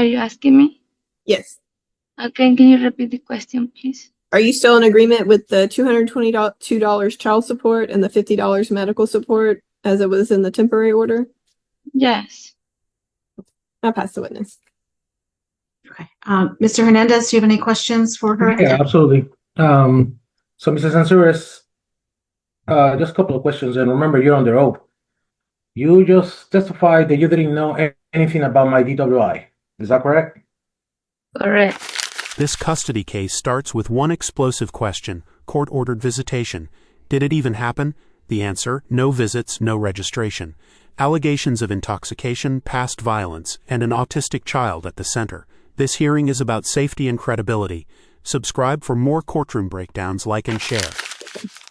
you asking me? Yes. Okay, can you repeat the question, please? Are you still in agreement with the $222 child support and the $50 medical support as it was in the temporary order? Yes. I'll pass the witness. Okay. Mr. Hernandez, do you have any questions for her? Yeah, absolutely. So Mrs. Ansouris, just a couple of questions, and remember, you're on the oath. You just testified that you didn't know anything about my DWI. Is that correct? Correct. This custody case starts with one explosive question: court-ordered visitation. Did it even happen? The answer: no visits, no registration. Allegations of intoxication, past violence, and an autistic child at the center. This hearing is about safety and credibility. Subscribe for more courtroom breakdowns, like and share.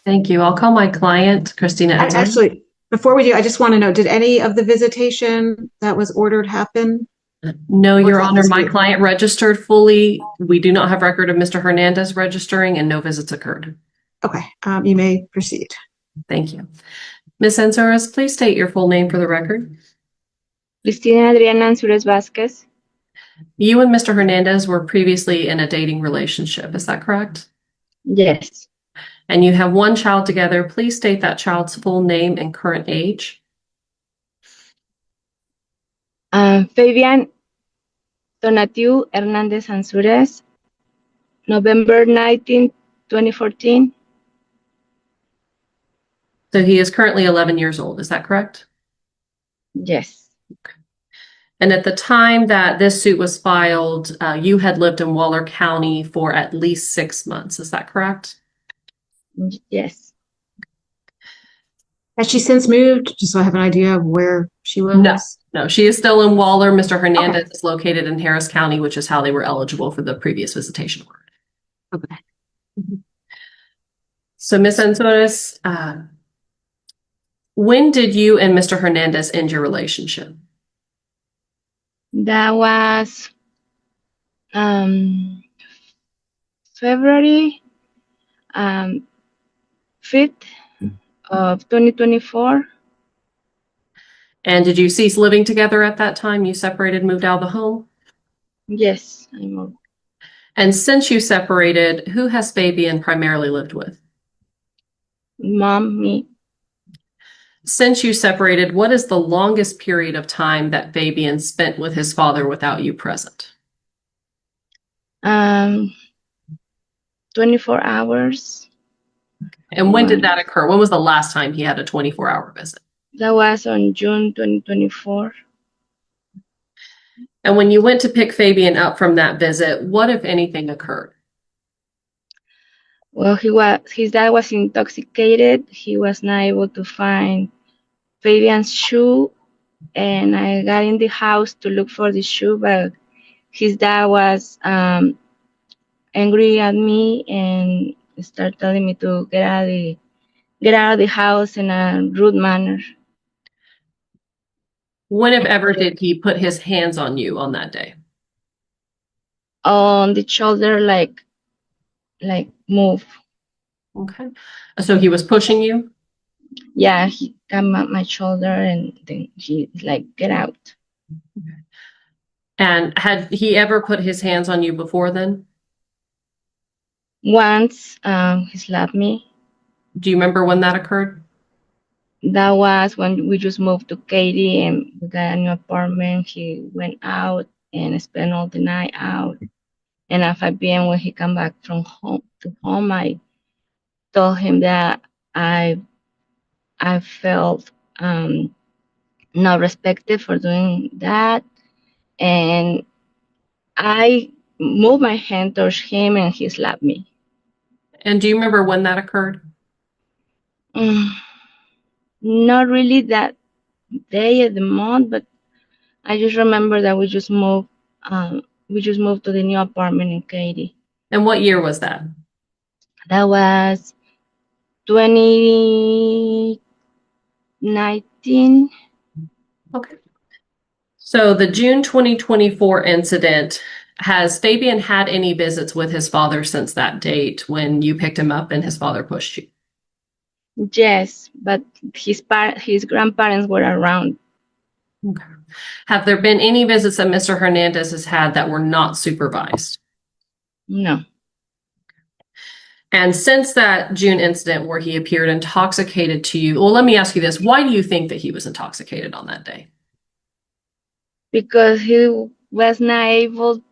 Thank you. I'll call my client, Christina. Actually, before we do, I just want to know, did any of the visitation that was ordered happen? No, Your Honor, my client registered fully. We do not have record of Mr. Hernandez registering, and no visits occurred. Okay, you may proceed. Thank you. Ms. Ansouris, please state your full name for the record. Cristina Adriana Ansúrez Vázquez. You and Mr. Hernandez were previously in a dating relationship, is that correct? Yes. And you have one child together. Please state that child's full name and current age. Fabian Donatiu Hernandez Ansúrez, November 19, 2014. So he is currently 11 years old, is that correct? Yes. Okay. And at the time that this suit was filed, you had lived in Waller County for at least 6 months, is that correct? Yes. Has she since moved, just so I have an idea of where she was? No, she is still in Waller. Mr. Hernandez is located in Harris County, which is how they were eligible for the previous visitation order. Okay. So Ms. Ansouris, when did you and Mr. Hernandez end your relationship? That was February 5th of 2024. And did you cease living together at that time? You separated, moved out of the home? Yes, I moved. And since you separated, who has Fabian primarily lived with? Mom, me. Since you separated, what is the longest period of time that Fabian spent with his father without you present? 24 hours. And when did that occur? When was the last time he had a 24-hour visit? That was on June 2024. And when you went to pick Fabian up from that visit, what, if anything, occurred? Well, his dad was intoxicated. He was not able to find Fabian's shoe, and I got in the house to look for the shoe, but his dad was angry at me and started telling me to get out of the house in a rude manner. When, if ever, did he put his hands on you on that day? On the shoulder, like move. Okay. So he was pushing you? Yeah, he came at my shoulder and then he like, get out. Okay. And had he ever put his hands on you before then? Once he slapped me. Do you remember when that occurred? That was when we just moved to Katy and we got a new apartment. He went out and spent all the night out. And at 5 p.m. when he come back from home, I told him that I felt not respected for doing that. And I moved my hand towards him and he slapped me. And do you remember when that occurred? Not really that day of the month, but I just remember that we just moved to the new apartment in Katy. And what year was that? That was 2019. Okay. So the June 2024 incident, has Fabian had any visits with his father since that date when you picked him up and his father pushed you? Yes, but his grandparents were around. Okay. Have there been any visits that Mr. Hernandez has had that were not supervised? No. And since that June incident where he appeared intoxicated to you, well, let me ask you this. Why do you think that he was intoxicated on that day? Because he was not able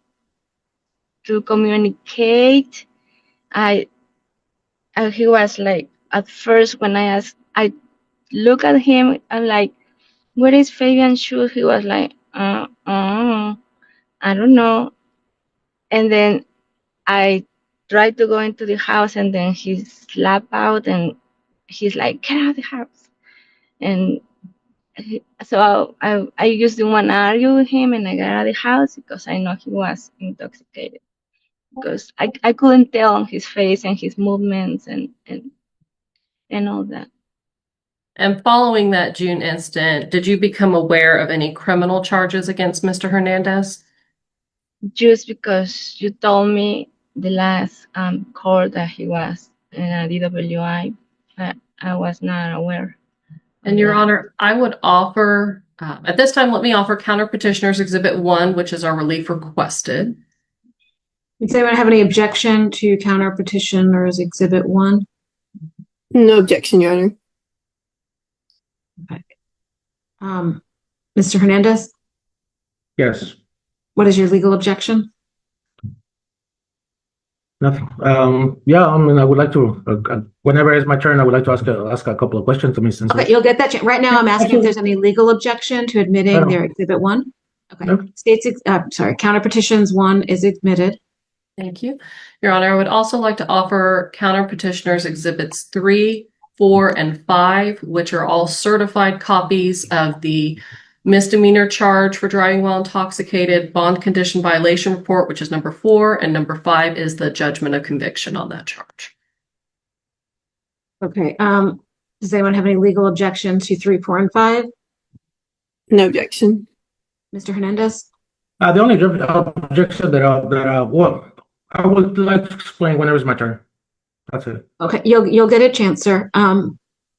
to communicate. He was like, at first when I look at him, I'm like, where is Fabian's shoe? He was like, I don't know. And then I tried to go into the house, and then he slapped out, and he's like, get out of the house. And so I just didn't want to argue with him, and I got out of the house because I know he was intoxicated. Because I couldn't tell on his face and his movements and all that. And following that June incident, did you become aware of any criminal charges against Mr. Hernandez? Just because you told me the last court that he was in a DWI, I was not aware. And Your Honor, I would offer, at this time, let me offer counter petitioners exhibit 1, which is our relief requested. Does anyone have any objection to counter petitioners exhibit 1? No objection, Your Honor. Okay. Mr. Hernandez, Yes. what is your legal objection? Nothing. Yeah, I mean, I would like to, whenever it's my turn, I would like to ask a couple of questions to Ms. Sanchez. Okay, you'll get that. Right now, I'm asking if there's any legal objection to admitting their exhibit 1. Okay. No. Counter petitions 1 is admitted. Thank you. Your Honor, I would also like to offer counter petitioners exhibits 3, 4, and 5, which are all certified copies of the misdemeanor charge for driving while intoxicated, bond condition violation report, which is number 4, and number 5 is the judgment of conviction on that charge. Okay. Does anyone have any legal objection to 3, 4, and 5? No objection. Mr. Hernandez? The only objection well, I would like to explain whenever it's my turn. That's it. Okay, you'll get a chance, sir.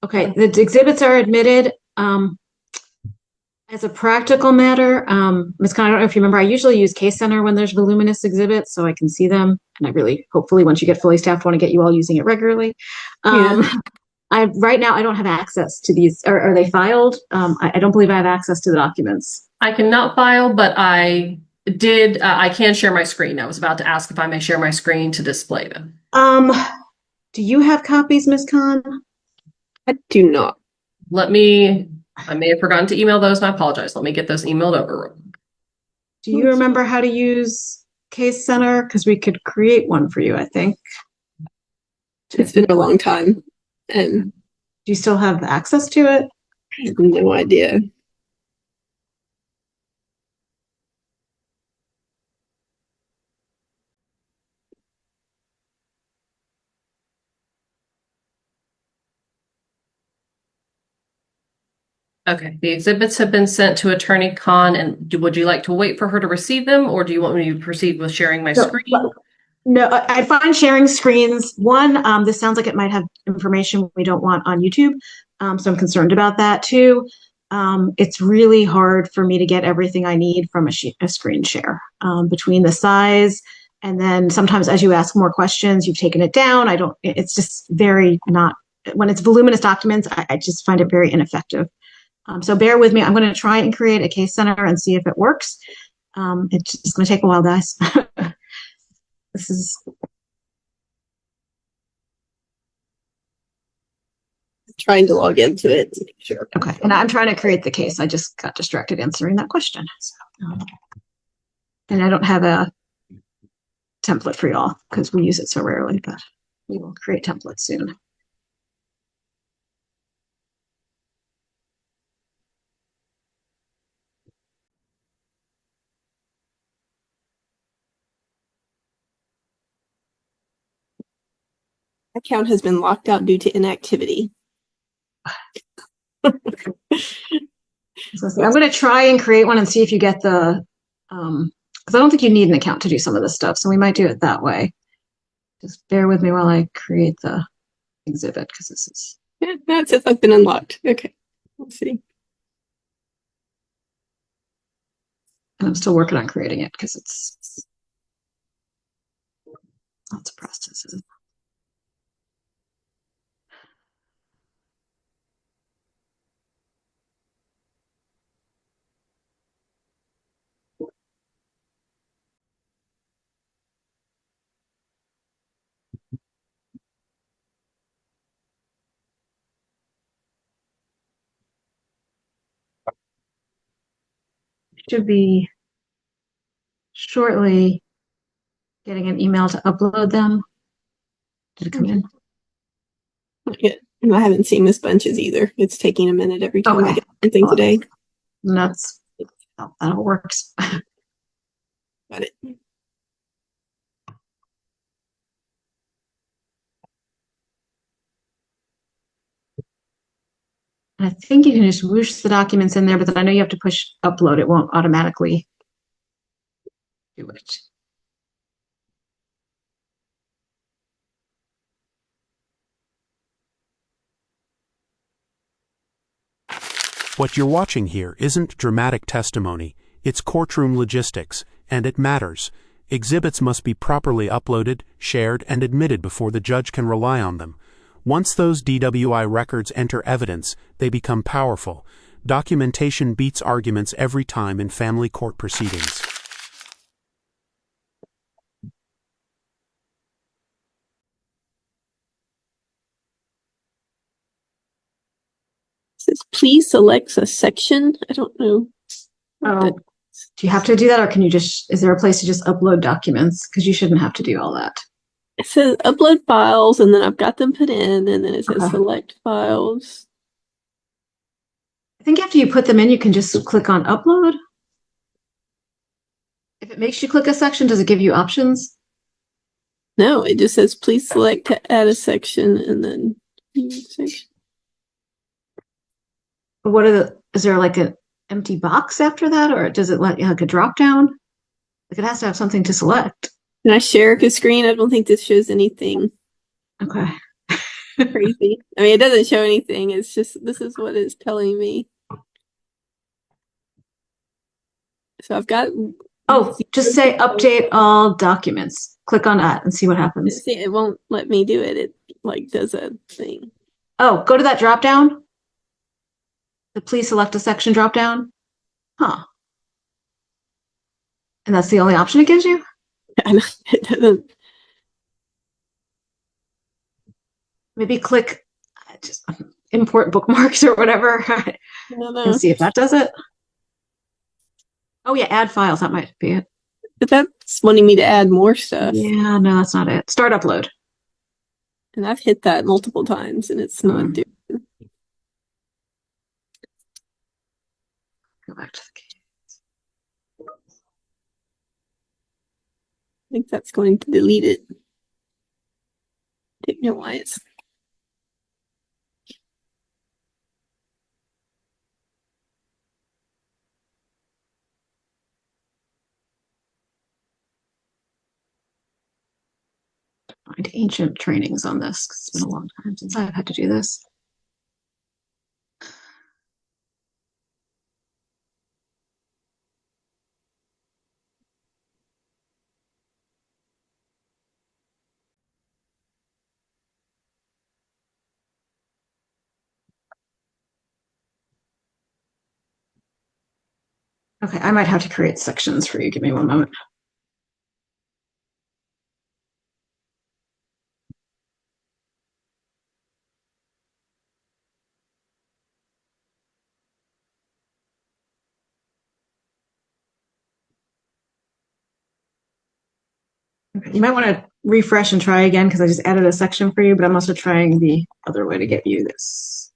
Okay, the exhibits are admitted. As a practical matter, Ms. Khan, I don't know if you remember, I usually use Case Center when there's voluminous exhibits so I can see them. And I really, hopefully, once you get fully staffed, want to get you all using it regularly. Right now, I don't have access to these. Are they filed? I don't believe I have access to the documents. I cannot file, but I can share my screen. I was about to ask if I may share my screen to display them. Do you have copies, Ms. Khan? I do not. I may have forgotten to email those, and I apologize. Let me get those emailed over. Do you remember how to use Case Center? Because we could create one for you, I think. It's been a long time, and do you still have access to it? I have no idea. Okay, the exhibits have been sent to Attorney Khan, and would you like to wait for her to receive them, or do you want me to proceed with sharing my screen? No, I find sharing screens. One, this sounds like it might have information we don't want on YouTube, so I'm concerned about that. 2, it's really hard for me to get everything I need from a screen share between the size, and then sometimes as you ask more questions, you've taken it down. It's just very not, when it's voluminous documents, I just find it very ineffective. So bear with me. I'm going to try and create a Case Center and see if it works. It's just going to take a while, guys. This is Trying to log into it to make sure. okay. And I'm trying to create the case. I just got distracted answering that question. So, and I don't have a template for y'all because we use it so rarely, but we will create templates soon. Account has been locked out due to inactivity. So I'm going to try and create one and see if you get the, because I don't think you need an account to do some of this stuff. So we might do it that way. Just bear with me while I create the exhibit because this is. Yeah, no, it says I've been unlocked. Okay, let's see. And I'm still working on creating it because it's lots of processes. Should be shortly getting an email to upload them. Did it come in? Not yet. And I haven't seen Miss Bunches either. It's taking a minute every time I Okay. get something today. Nuts. Oh, that all works. Got it. I think you can just whoosh the documents in there, but then I know you have to push upload. It won't automatically do it. What you're watching here isn't dramatic testimony, it's courtroom logistics, and it matters. Exhibits must be properly uploaded, shared, and admitted before the judge can rely on them. Once those DWI records enter evidence, they become powerful. Documentation beats arguments every time in family court proceedings. It says please select a section. I don't know. Oh, do you have to do that, or can you just, is there a place to just upload documents? Because you shouldn't have to do all that. It says upload files, and then I've got them put in, and then it says Okay. select files. I think after you put them in, you can just click on upload. If it makes you click a section, does it give you options? No, it just says please select to add a section, and then section. What are the, is there like an empty box after that, or does it let you like a drop down? Like it has to have something to select. Can I share a screen? I don't think this shows anything Okay. crazy. I mean, it doesn't show anything. It's just, this is what it's telling me. So I've got. Oh, just say update all documents. Click on that and see what happens. See, it won't let me do it. It like does a thing. Oh, go to that drop down. The please select a section drop down. Huh. And that's the only option it gives you? It doesn't. Maybe click just import bookmarks or whatever I don't know. and see if that does it. Oh yeah, add files. That might be it. But that's wanting me to add more stuff. Yeah, no, that's not it. Start upload. And I've hit that multiple times and it's not doing. Go back to the case. I think that's going to delete it. Don't know why it's. Find ancient trainings on this because it's been a long time since I've had to do this. Okay, I might have to create sections for you. Give me one moment. Okay, you might want to refresh and try again because I just added a section for you, but I'm also trying the other way to get you this.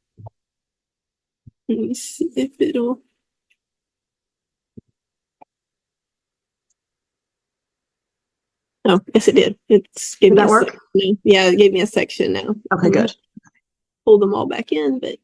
Let me see if it'll. Oh, yes, it did. It's gave Did me that a work? section. Yeah, it gave me a section now. Okay, good. Pull them all back in, but.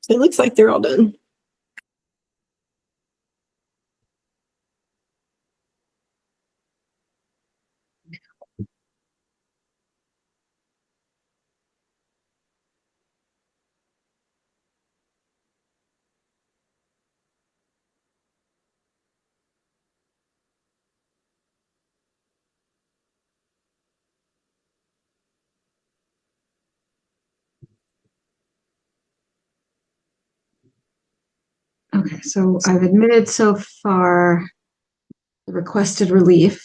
It looks like they're all done. Okay, so I've admitted so far the requested relief.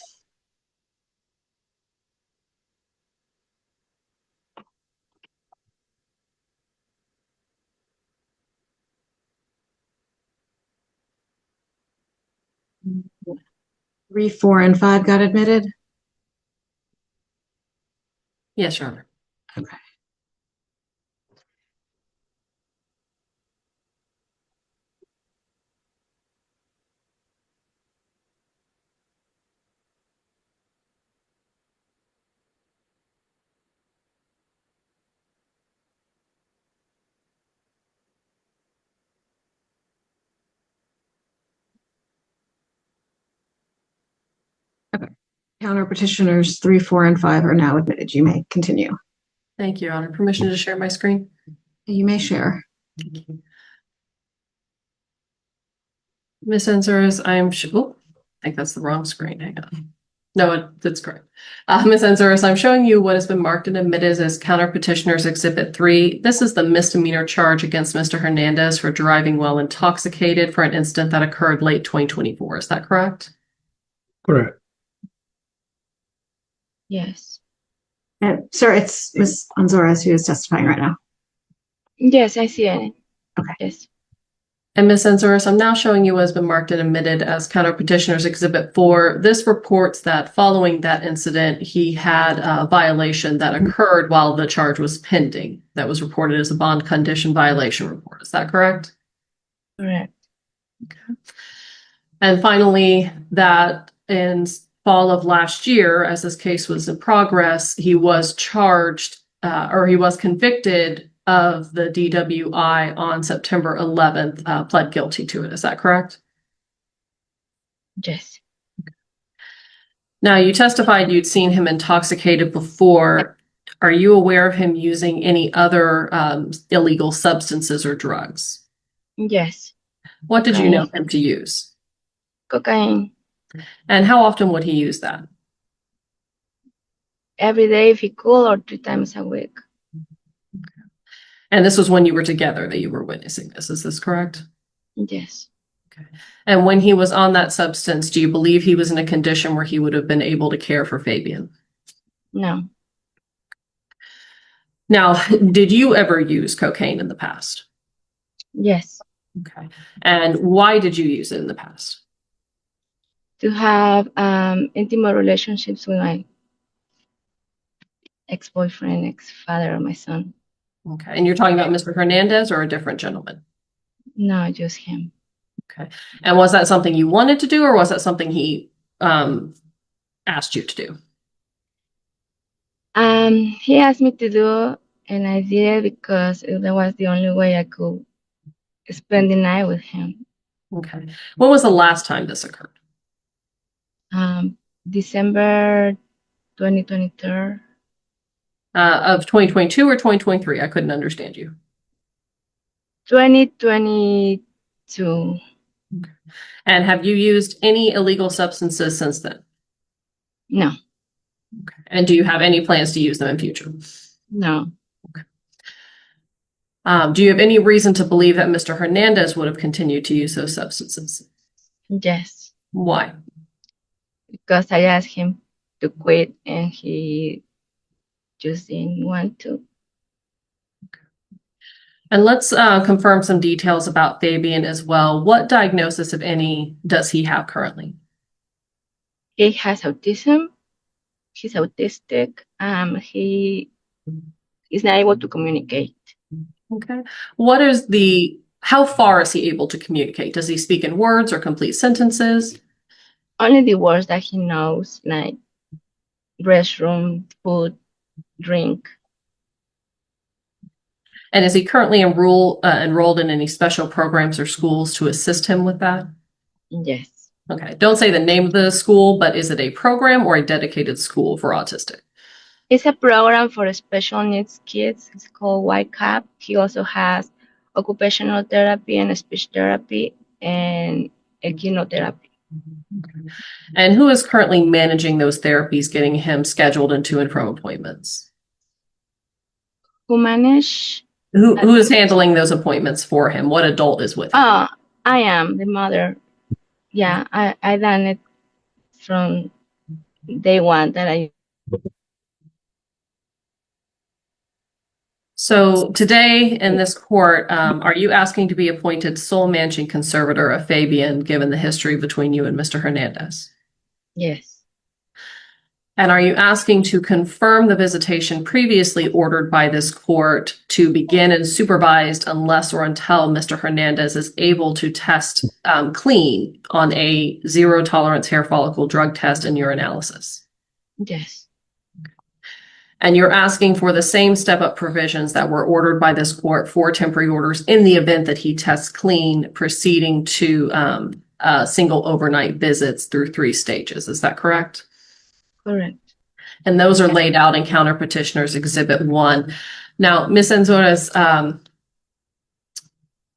Three, 4, and 5 got admitted. Yes, Your Honor. Okay. Counter petitioners 3, 4, and 5 are now admitted. You may continue. Thank you, Your Honor. Permission to share my screen? You may share. Ms. Enzores, oh, I think that's the wrong screen. Hang on. No, that's correct. Ms. Enzores, I'm showing you what has been marked and admitted as counter petitioners exhibit 3. This is the misdemeanor charge against Mr. Hernandez for driving while intoxicated for an incident that occurred late 2024. Is that correct? Correct. Yes. Sir, it's Ms. Anzores who is testifying right now. Yes, I see it. Okay. Yes. And Ms. Enzores, I'm now showing you what has been marked and admitted as counter petitioners exhibit 4. This reports that following that incident, he had a violation that occurred while the charge was pending. That was reported as a bond condition violation report. Is that correct? Correct. Okay. And finally, that in fall of last year, as this case was in progress, he was charged or he was convicted of the DWI on September 11th, pled guilty to it. Is that correct? Yes. Now, you testified you'd seen him intoxicated before. Are you aware of him using any other illegal substances or drugs? Yes. What did you know him to use? Cocaine. And how often would he use that? Every day if he could, or 3 times a week. And this was when you were together that you were witnessing this. Is this correct? Yes. Okay. And when he was on that substance, do you believe he was in a condition where he would have been able to care for Fabian? No. Now, did you ever use cocaine in the past? Yes. Okay. And why did you use it in the past? To have intimate relationships with my ex-boyfriend, ex-father of my son. Okay. And you're talking about Mr. Hernandez or a different gentleman? No, just him. Okay. And was that something you wanted to do, or was that something he asked you to do? He asked me to do, and I did it because that was the only way I could spend the night with him. Okay. When was the last time this occurred? December 2023. Of 2022 or 2023? I couldn't understand you. 2022. Okay. And have you used any illegal substances since then? No. Okay. And do you have any plans to use them in future? No. Okay. Do you have any reason to believe that Mr. Hernandez would have continued to use those substances? Yes. Why? Because I asked him to quit and he just didn't want to. And let's confirm some details about Fabian as well. What diagnosis, if any, does he have currently? He has autism. He's autistic. He is not able to communicate. Okay. How far is he able to communicate? Does he speak in words or complete sentences? Only the words that he knows, like restroom, food, drink. And is he currently enrolled in any special programs or schools to assist him with that? Yes. Okay. Don't say the name of the school, but is it a program or a dedicated school for autistic? It's a program for special needs kids. It's called White Cap. He also has occupational therapy and speech therapy and echinotherapy. And who is currently managing those therapies, getting him scheduled and to and from appointments? Who manage? Who is handling those appointments for him? What adult is with him? Oh, I am the mother. Yeah, I done it from day one that I. So today in this court, are you asking to be appointed sole managing conservator of Fabian, given the history between you and Mr. Hernandez? Yes. And are you asking to confirm the visitation previously ordered by this court to begin and supervised unless or until Mr. Hernandez is able to test clean on a zero tolerance hair follicle drug test and urinalysis? Yes. And you're asking for the same step-up provisions that were ordered by this court for temporary orders in the event that he tests clean, proceeding to single overnight visits through 3 stages. Is that correct? Correct. And those are laid out in Counter Petitioners Exhibit 1. Now, Ms. Anzores,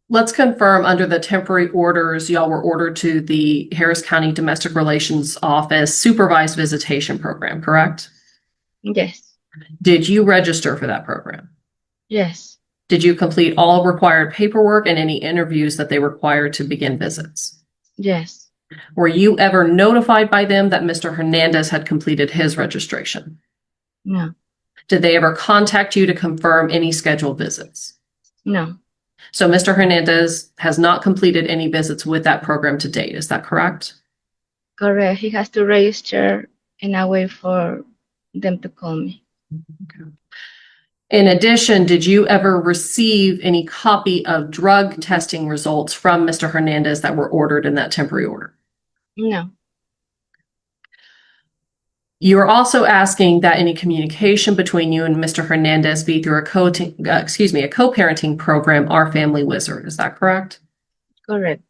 let's confirm under the temporary orders, y'all were ordered to the Harris County Domestic Relations Office supervised visitation program, correct? Yes. Did you register for that program? Yes. Did you complete all required paperwork and any interviews that they required to begin visits? Yes. Were you ever notified by them that Mr. Hernandez had completed his registration? No. Did they ever contact you to confirm any scheduled visits? No. So Mr. Hernandez has not completed any visits with that program to date. Is that correct? Correct. He has to register and I wait for them to call me. Okay. In addition, did you ever receive any copy of drug testing results from Mr. Hernandez that were ordered in that temporary order? No. You're also asking that any communication between you and Mr. Hernandez be through a co-parenting program, Our Family Wizard. Is that correct? Correct.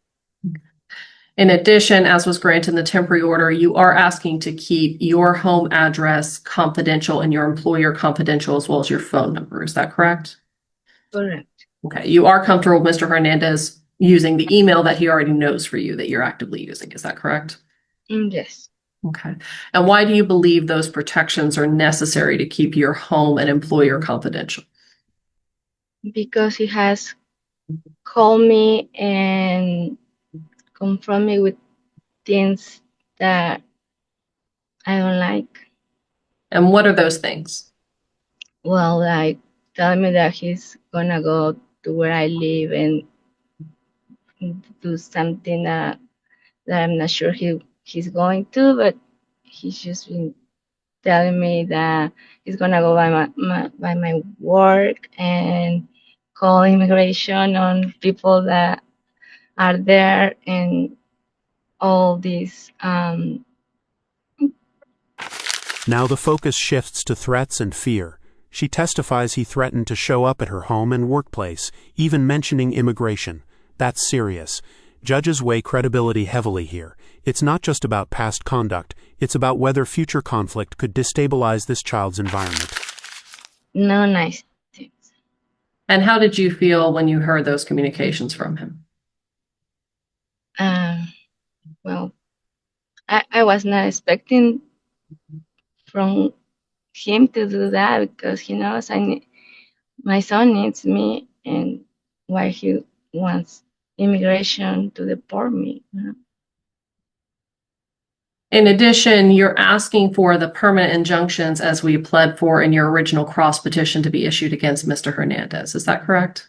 In addition, as was granted in the temporary order, you are asking to keep your home address confidential and your employer confidential, as well as your phone number. Is that correct? Correct. Okay. You are comfortable with Mr. Hernandez using the email that he already knows for you that you're actively using. Is that correct? Yes. Okay. And why do you believe those protections are necessary to keep your home and employer confidential? Because he has called me and confront me with things that I don't like. And what are those things? Well, like tell me that he's gonna go to where I live and do something that I'm not sure he's going to, but he's just been telling me that he's gonna go by my work and call immigration on people that are there and all these Now the focus shifts to threats and fear. She testifies he threatened to show up at her home and workplace, even mentioning immigration. That's serious. Judges weigh credibility heavily here. It's not just about past conduct, it's about whether future conflict could destabilize this child's environment. no nice things. And how did you feel when you heard those communications from him? Well, I was not expecting from him to do that because he knows my son needs me and why he wants immigration to deport me. You know? In addition, you're asking for the permanent injunctions as we pled for in your original cross petition to be issued against Mr. Hernandez. Is that correct?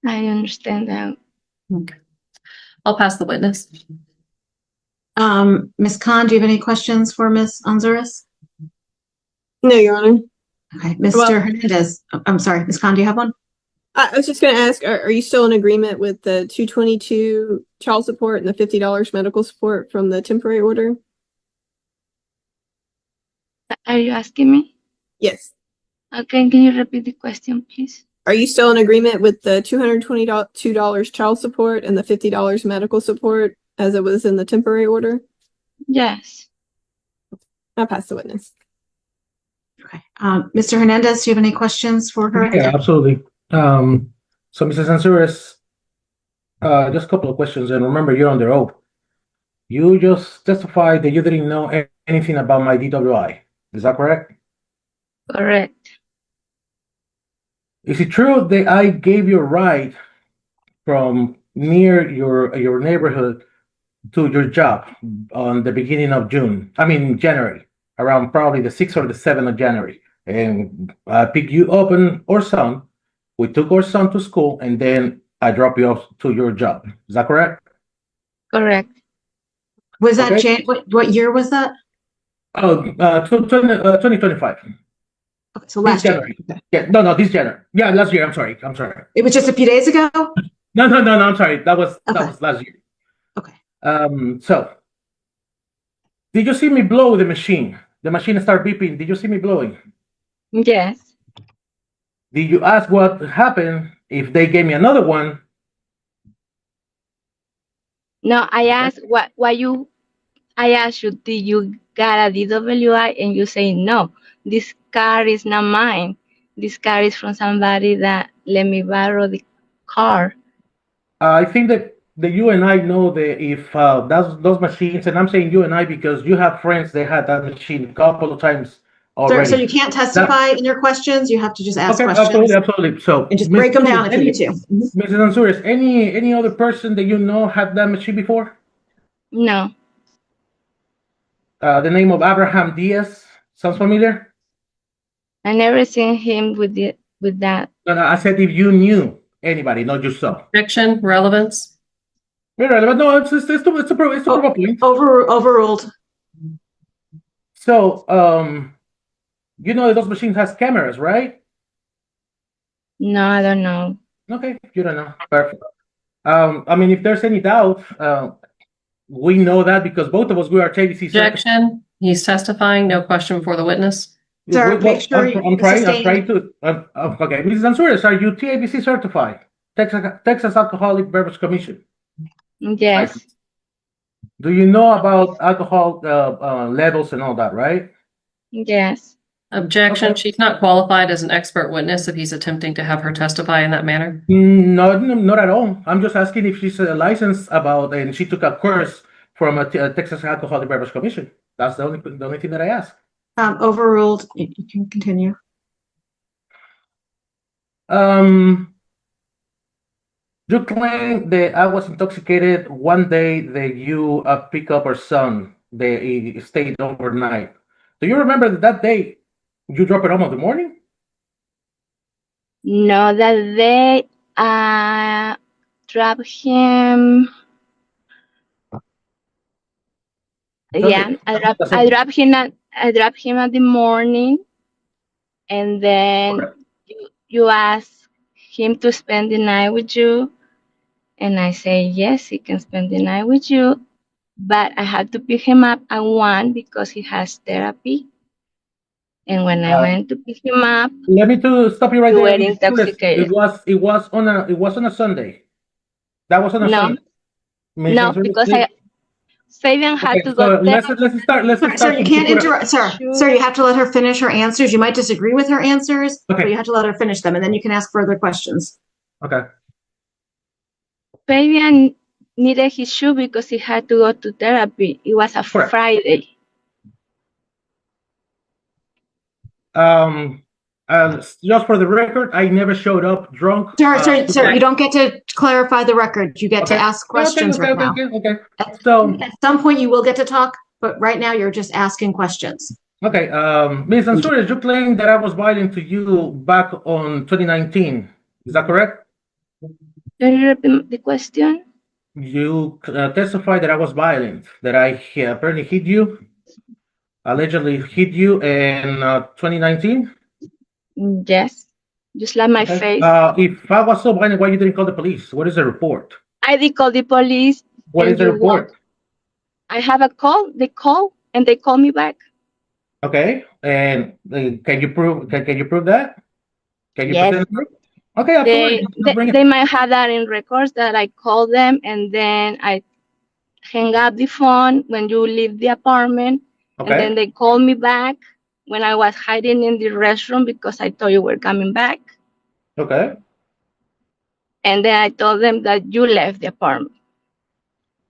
I understand that. Okay. I'll pass the witness. Ms. Khan, do you have any questions for Ms. Anzuris? No, Your Honor. Okay, Mr. Well- Hernandez. I'm sorry, Ms. Khan, do you have one? I was just going to ask, are you still in agreement with the $222 child support and the $50 medical support from the temporary order? Are you asking me? Yes. Okay, can you repeat the question, please? Are you still in agreement with the $222 child support and the $50 medical support as it was in the temporary order? Yes. I'll pass the witness. Okay. Mr. Hernandez, do you have any questions for her? Yeah, absolutely. So, Mrs. Ansouris, just a couple of questions, and remember, you're under oath. You just testified that you didn't know anything about my DWI. Is that correct? Correct. Is it true that I gave you a ride from near your neighborhood to your job on the beginning of June? I mean, January, around probably the 6th or the 7th of January. And I picked you up and our son. We took our son to school, and then I dropped you off to your job. Is that correct? Correct. Was that Okay. what year was that? Oh, 2025. Okay, so This last year. January. Yeah, no, this January. Yeah, last year. I'm sorry. It was just a few days ago? No. I'm sorry. That was last year. Okay. So did you see me blow the machine? The machine started beeping. Did you see me blowing? Yes. Did you ask what happened if they gave me another one? No, I asked I asked you, did you got a DWI? And you say, no, this car is not mine. This car is from somebody that let me borrow the car. I think that you and I know that if those machines, and I'm saying you and I because you have friends that had that machine a couple of times already. So you can't testify in your questions. You have to just ask Okay, questions. absolutely. So And just break them down if you need to. Mrs. Ansouris, any other person that you know had that machine before? No, The name of Abraham Diaz sounds familiar? I never seen him with that. No, I said if you knew anybody, not just so. Objection, relevance. Irrelevant. No, it's a proof of point. Overruled. So, you know that those machines has cameras, right? No, I don't know. Okay, you don't know. Perfect. I mean, if there's any doubt, we know that because both of us we are JVC. Objection. He's testifying. No question before the witness. Sir, make sure I'm trying to. Okay, Mrs. Ansouris, are you TABC certified? Texas Alcoholic Beverage Commission. Yes. Do you know about alcohol levels and all that, right? Yes. Objection. Okay. She's not qualified as an expert witness if he's attempting to have her testify in that manner. No, not at all. I'm just asking if she's licensed about and she took a course from a Texas Alcoholic Beverage Commission. That's the only thing that I ask. Overruled. You can continue. You claim that I was intoxicated one day that you pick up our son. He stayed overnight. Do you remember that day you dropped it home in the morning? No, that day dropped him. Yeah, I dropped him at the morning, and then you asked him to spend the night with you, and I say yes, he can spend the night with you, but I had to pick him up at 1 because he has therapy. And when I went to pick him up, let me to stop you right you there. were intoxicated. It was on a Sunday. That was on a Sunday. No, because Fabian had to go. So let's start. Sir, you can't interrupt. Sir, you have to let her finish her answers. You might disagree with her answers, but you have to let her finish them, and then you can ask further questions. Okay. Fabian needed his shoe because he had to go to therapy. It was a Friday. Just for the record, I never showed up drunk. Sir, you don't get to clarify the record. You get to ask questions right now. Okay. So at some point you will get to talk, but right now you're just asking questions. Okay. Ms. Ansouris, you claim that I was violent to you back on 2019. Is that correct? Can you repeat the question? You testified that I was violent, that I apparently hit you, allegedly hit you in 2019? Yes, just like my face. If I was so violent, why you didn't call the police? What is the report? I did call the police. What is the report? I have a call. They call and they call me back. Okay, and can you prove? Can you prove that? Can you present proof? Okay, absolutely. Just bring it. They might have that in records that I called them and then I hang up the phone when you leave the apartment, and then Okay. they call me back when I was hiding in the restroom because I thought you were coming back. Okay. And then I told them that you left the apartment.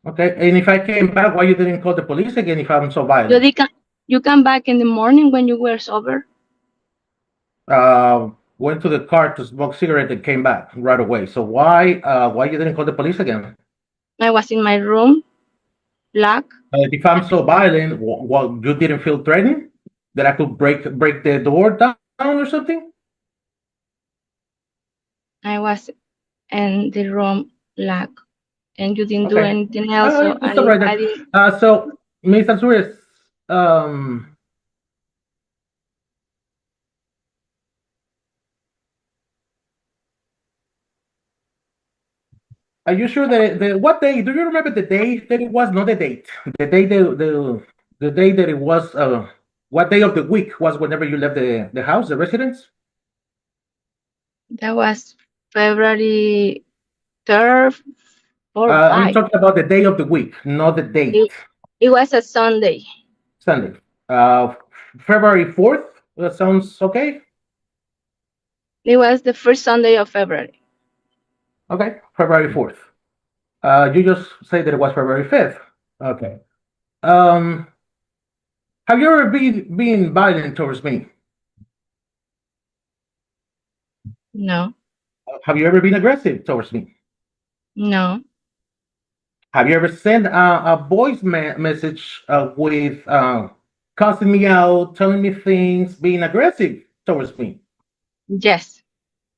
Okay. And if I came back, why you didn't call the police again if I'm so violent? You come back in the morning when you were sober. Went to the car to smoke cigarette and came back right away. So why you didn't call the police again? I was in my room, locked. If I'm so violent, what you didn't feel threatened that I could break the door down or something? I was in the room, locked, and you didn't do Okay. anything else. So Let's stop right I there. didn't. So Ms. Ansures, are you sure that what day? Do you remember the day that it was? Not the date. The day the day that it was. What day of the week was whenever you left the house, the residence? That was February 3rd or I'm 5th. talking about the day of the week, not the date. It was a Sunday. Sunday. February 4th. That sounds okay. It was the first Sunday of February. Okay, February 4th. You just say that it was February 5th. Okay. Have you ever been violent towards me? No, Have you ever been aggressive towards me? no, Have you ever sent a voice message with cussing me out, telling me things, being aggressive towards me? yes.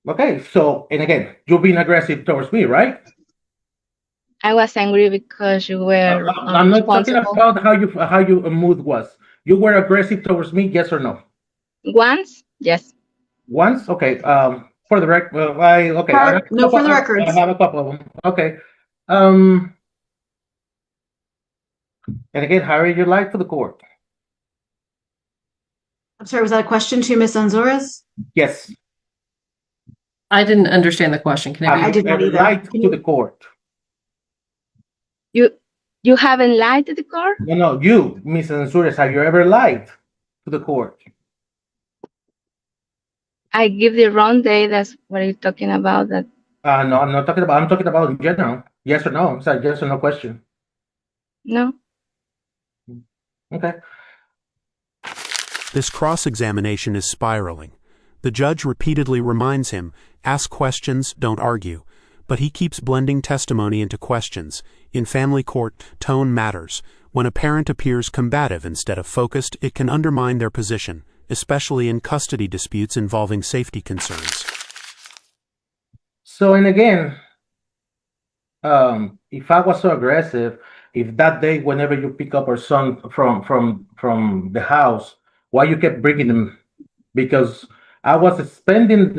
Okay, so, and again, you've been aggressive towards me, right? I was angry because you were I'm not talking unresponsible. about how your mood was. You were aggressive towards me, yes or no? Once, yes. Once, okay. For the record, okay. I have a No couple, further I records. have a couple of them. Okay. And again, how are you like to the court? I'm sorry, was that a question to Ms. Anzores? Yes. I didn't understand the question. Can Have it I be? did not ever either. lied Can to you- the court? You haven't lied to the court? No, you, Ms. Ansures, have you ever lied to the court? I give the wrong day. That's what you're talking about. That No, I'm not talking about, I'm talking about in general. Yes or no? It's a yes or no question. no. Okay. This cross-examination is spiraling. The judge repeatedly reminds him, ask questions, don't argue. But he keeps blending testimony into questions. In family court, tone matters. When a parent appears combative instead of focused, it can undermine their position, especially in custody disputes involving safety concerns. So, and again, if I was so aggressive, if that day, whenever you pick up our son from the house, why you kept bringing him? Because I was sleeping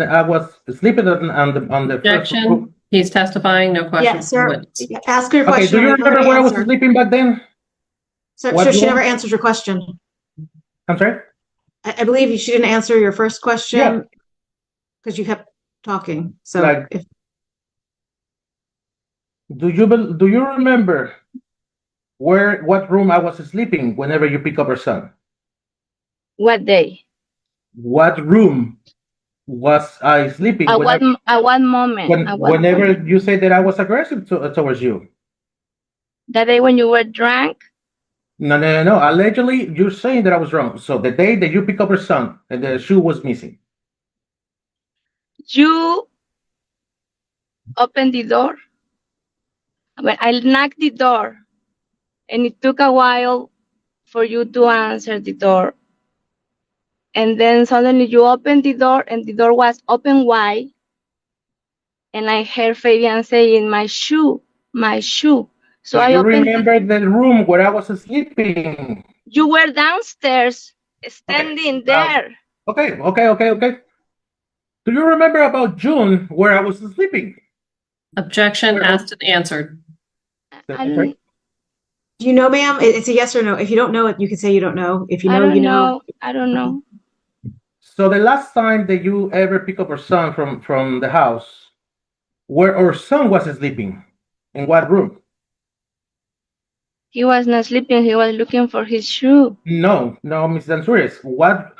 on the first Objection. room. He's testifying. No question. Yeah, sir. Witness. Ask her your Okay, question. do you We've remember already where I was answered. sleeping back then? Sir, What sir, she room? never answered your question. I'm sorry? I believe she didn't answer your first Yeah. question because you kept talking. So Like, if do you remember what room I was sleeping whenever you pick up our son? What day? What room was I sleeping At what moment? At what whenever moment? you say that I was aggressive towards you? That day when you were drunk? No. Allegedly, you're saying that I was wrong. So the day that you pick up her son and the shoe was missing. You opened the door. When I knocked the door, and it took a while for you to answer the door. And then suddenly you opened the door, and the door was open wide. And I heard Fabian saying, my shoe, my shoe. So Do I you opened remember the room where I was sleeping? You were downstairs, Okay. standing there. Okay. Do you remember about June where I was sleeping? Objection. Where- Asked and answered. I, do you know, ma'am? It's a yes or no. If you don't know it, you can say you don't know. If you I know, don't you know. know. I don't know. So the last time that you ever pick up our son from the house, where our son was sleeping, in what room? He was not sleeping. He was looking for his shoe. No, Mrs. Ansouris.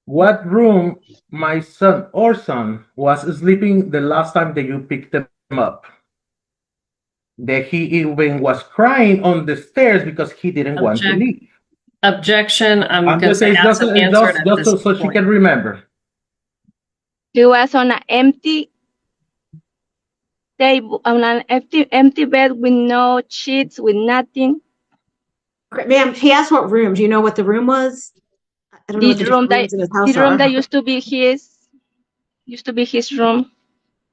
What room my son or son was sleeping the last time that you picked him up? That he even was crying on the stairs because he didn't want to leave. Objection. I'm going to just say saying, hasn't answered at just this so she point. can remember. He was on an empty table, on an empty bed with no sheets, with nothing. Ma'am, he asked what room. Do you know what the room was? I don't know what the different rooms in his house the room are. that used to be his room.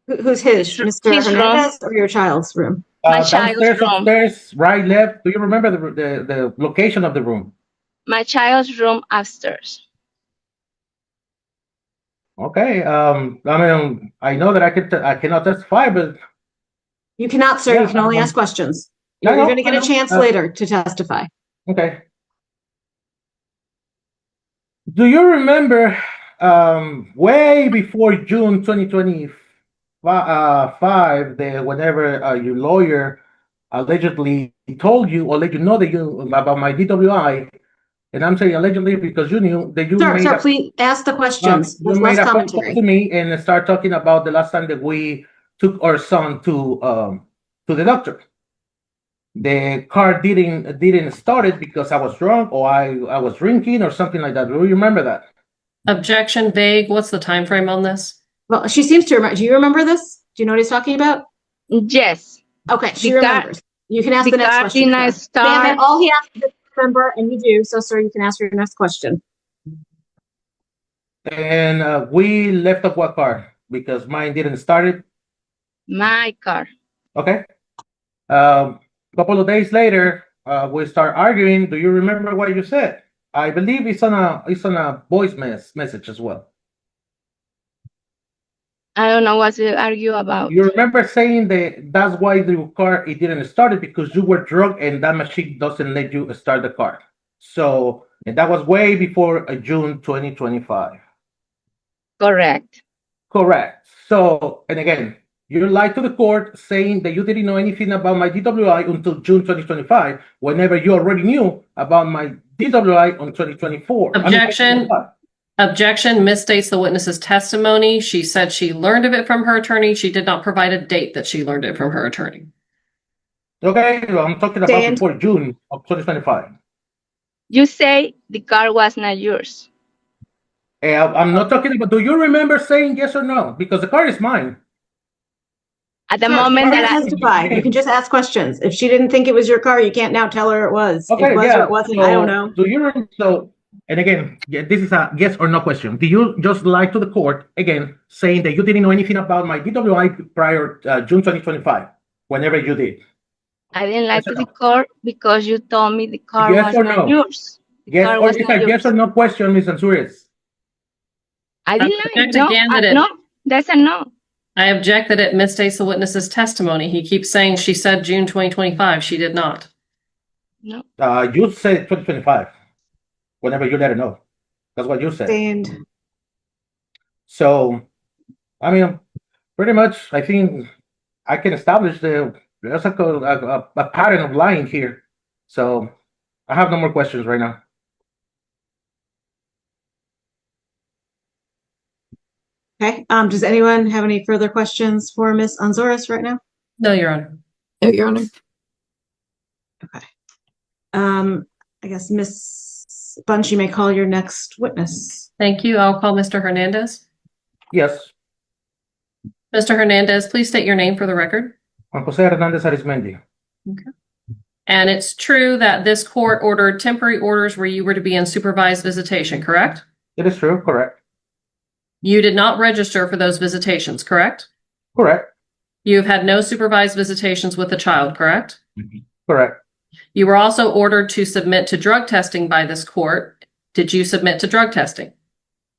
Who's his? Mr. His room. Hernandez or your child's room? My child's Downstairs, room. upstairs, right, left. Do you remember the location of the room? My child's room upstairs. Okay. I mean, I know that I cannot testify, but You cannot, sir. Yeah, You can only ask questions. I You're know, going to I get a know. chance later to testify. okay. Do you remember way before June 2025, whenever your lawyer allegedly told you or let you know that you about my DWI, and I'm saying allegedly because you knew that you made Sir, a please ask the questions with you less made a phone call commentary. to me and start talking about the last time that we took our son to the doctor. The car didn't start it because I was drunk or I was drinking or something like that. Do you remember that? Objection. Vague. What's the time frame on this? Well, she seems to remember. Do you remember this? Do you know what he's talking about? Yes. Okay, she The car- remembers. You can ask the the next car question. did not sir. start. Ma'am, all he asked is to remember, and you do. So, sir, you can ask your next question. And we left up what car because mine didn't start it. My car. Okay. A couple of days later, we start arguing. Do you remember what you said? I believe it's on a voice message as well. I don't know what to argue about. You remember saying that's why the car it didn't start it because you were drunk and that machine doesn't let you start the car. So and that was way before June 2025. Correct. Correct. So and again, you lied to the court saying that you didn't know anything about my DWI until June 2025, whenever you already knew about my DWI on 2024. Objection. Objection misstates the witness's testimony. She said she learned of it from her attorney. She did not provide a date that she learned it from her attorney. Okay, well, I'm talking about Stand. before June of 2025. You say the car was not yours. I'm not talking about, do you remember saying yes or no? Because the car is mine. At the Sir, moment you that can't testify. You can just ask questions. If she didn't think it was your car, you can't now tell her it was. Okay, it was yeah. or it wasn't, I don't know. Do you remember? So, and again, yeah, this is a yes or no question. Do you just lie to the court, again, saying that you didn't know anything about my DWI prior June 2025, whenever you did? I didn't lie Yes or to the no? court because you told me the car Yes was or not no? yours. The Yes, car or was it's not a yes yours. or no question, Ms. Ansouris. I didn't lie. object No, again that it- no, that's a no. I object that it misstates the witness's testimony. He keeps saying she said June 2025. She did not. No. You said 2025, whenever you let her know. That's what you said. Stand. So, I mean, pretty much, I think I can establish there's a pattern of lying here. So, I have no more questions right now. Okay. Does anyone have any further questions for Ms. Anzoris right now? No, Your Honor. No, Your Honor. I guess Ms. Bunch, you may call your next witness. Thank you. I'll call Mr. Hernandez. Yes, Mr. Hernandez, please state your name for the record. Juan Jose Hernandez Arizmendi. And it's true that this court ordered temporary orders where you were to be in supervised visitation, correct? It is true, correct. You did not register for those visitations, correct? Correct, You've had no supervised visitations with the child, correct? correct. You were also ordered to submit to drug testing by this court. Did you submit to drug testing?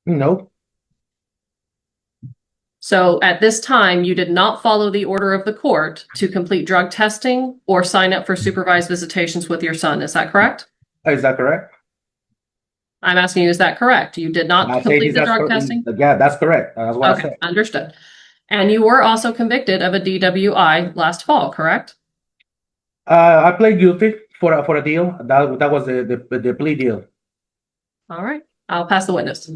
No, So at this time, you did not follow the order of the court to complete drug testing or sign up for supervised visitations with your son. Is that correct? is that correct? I'm asking you, is that correct? You did not I say complete the that's drug correct. testing? Yeah, that's correct. That's what I Okay, said. understood. And you were also convicted of a DWI last fall, correct? I played guilty for a deal. That was the plea deal. All right, I'll pass the witness.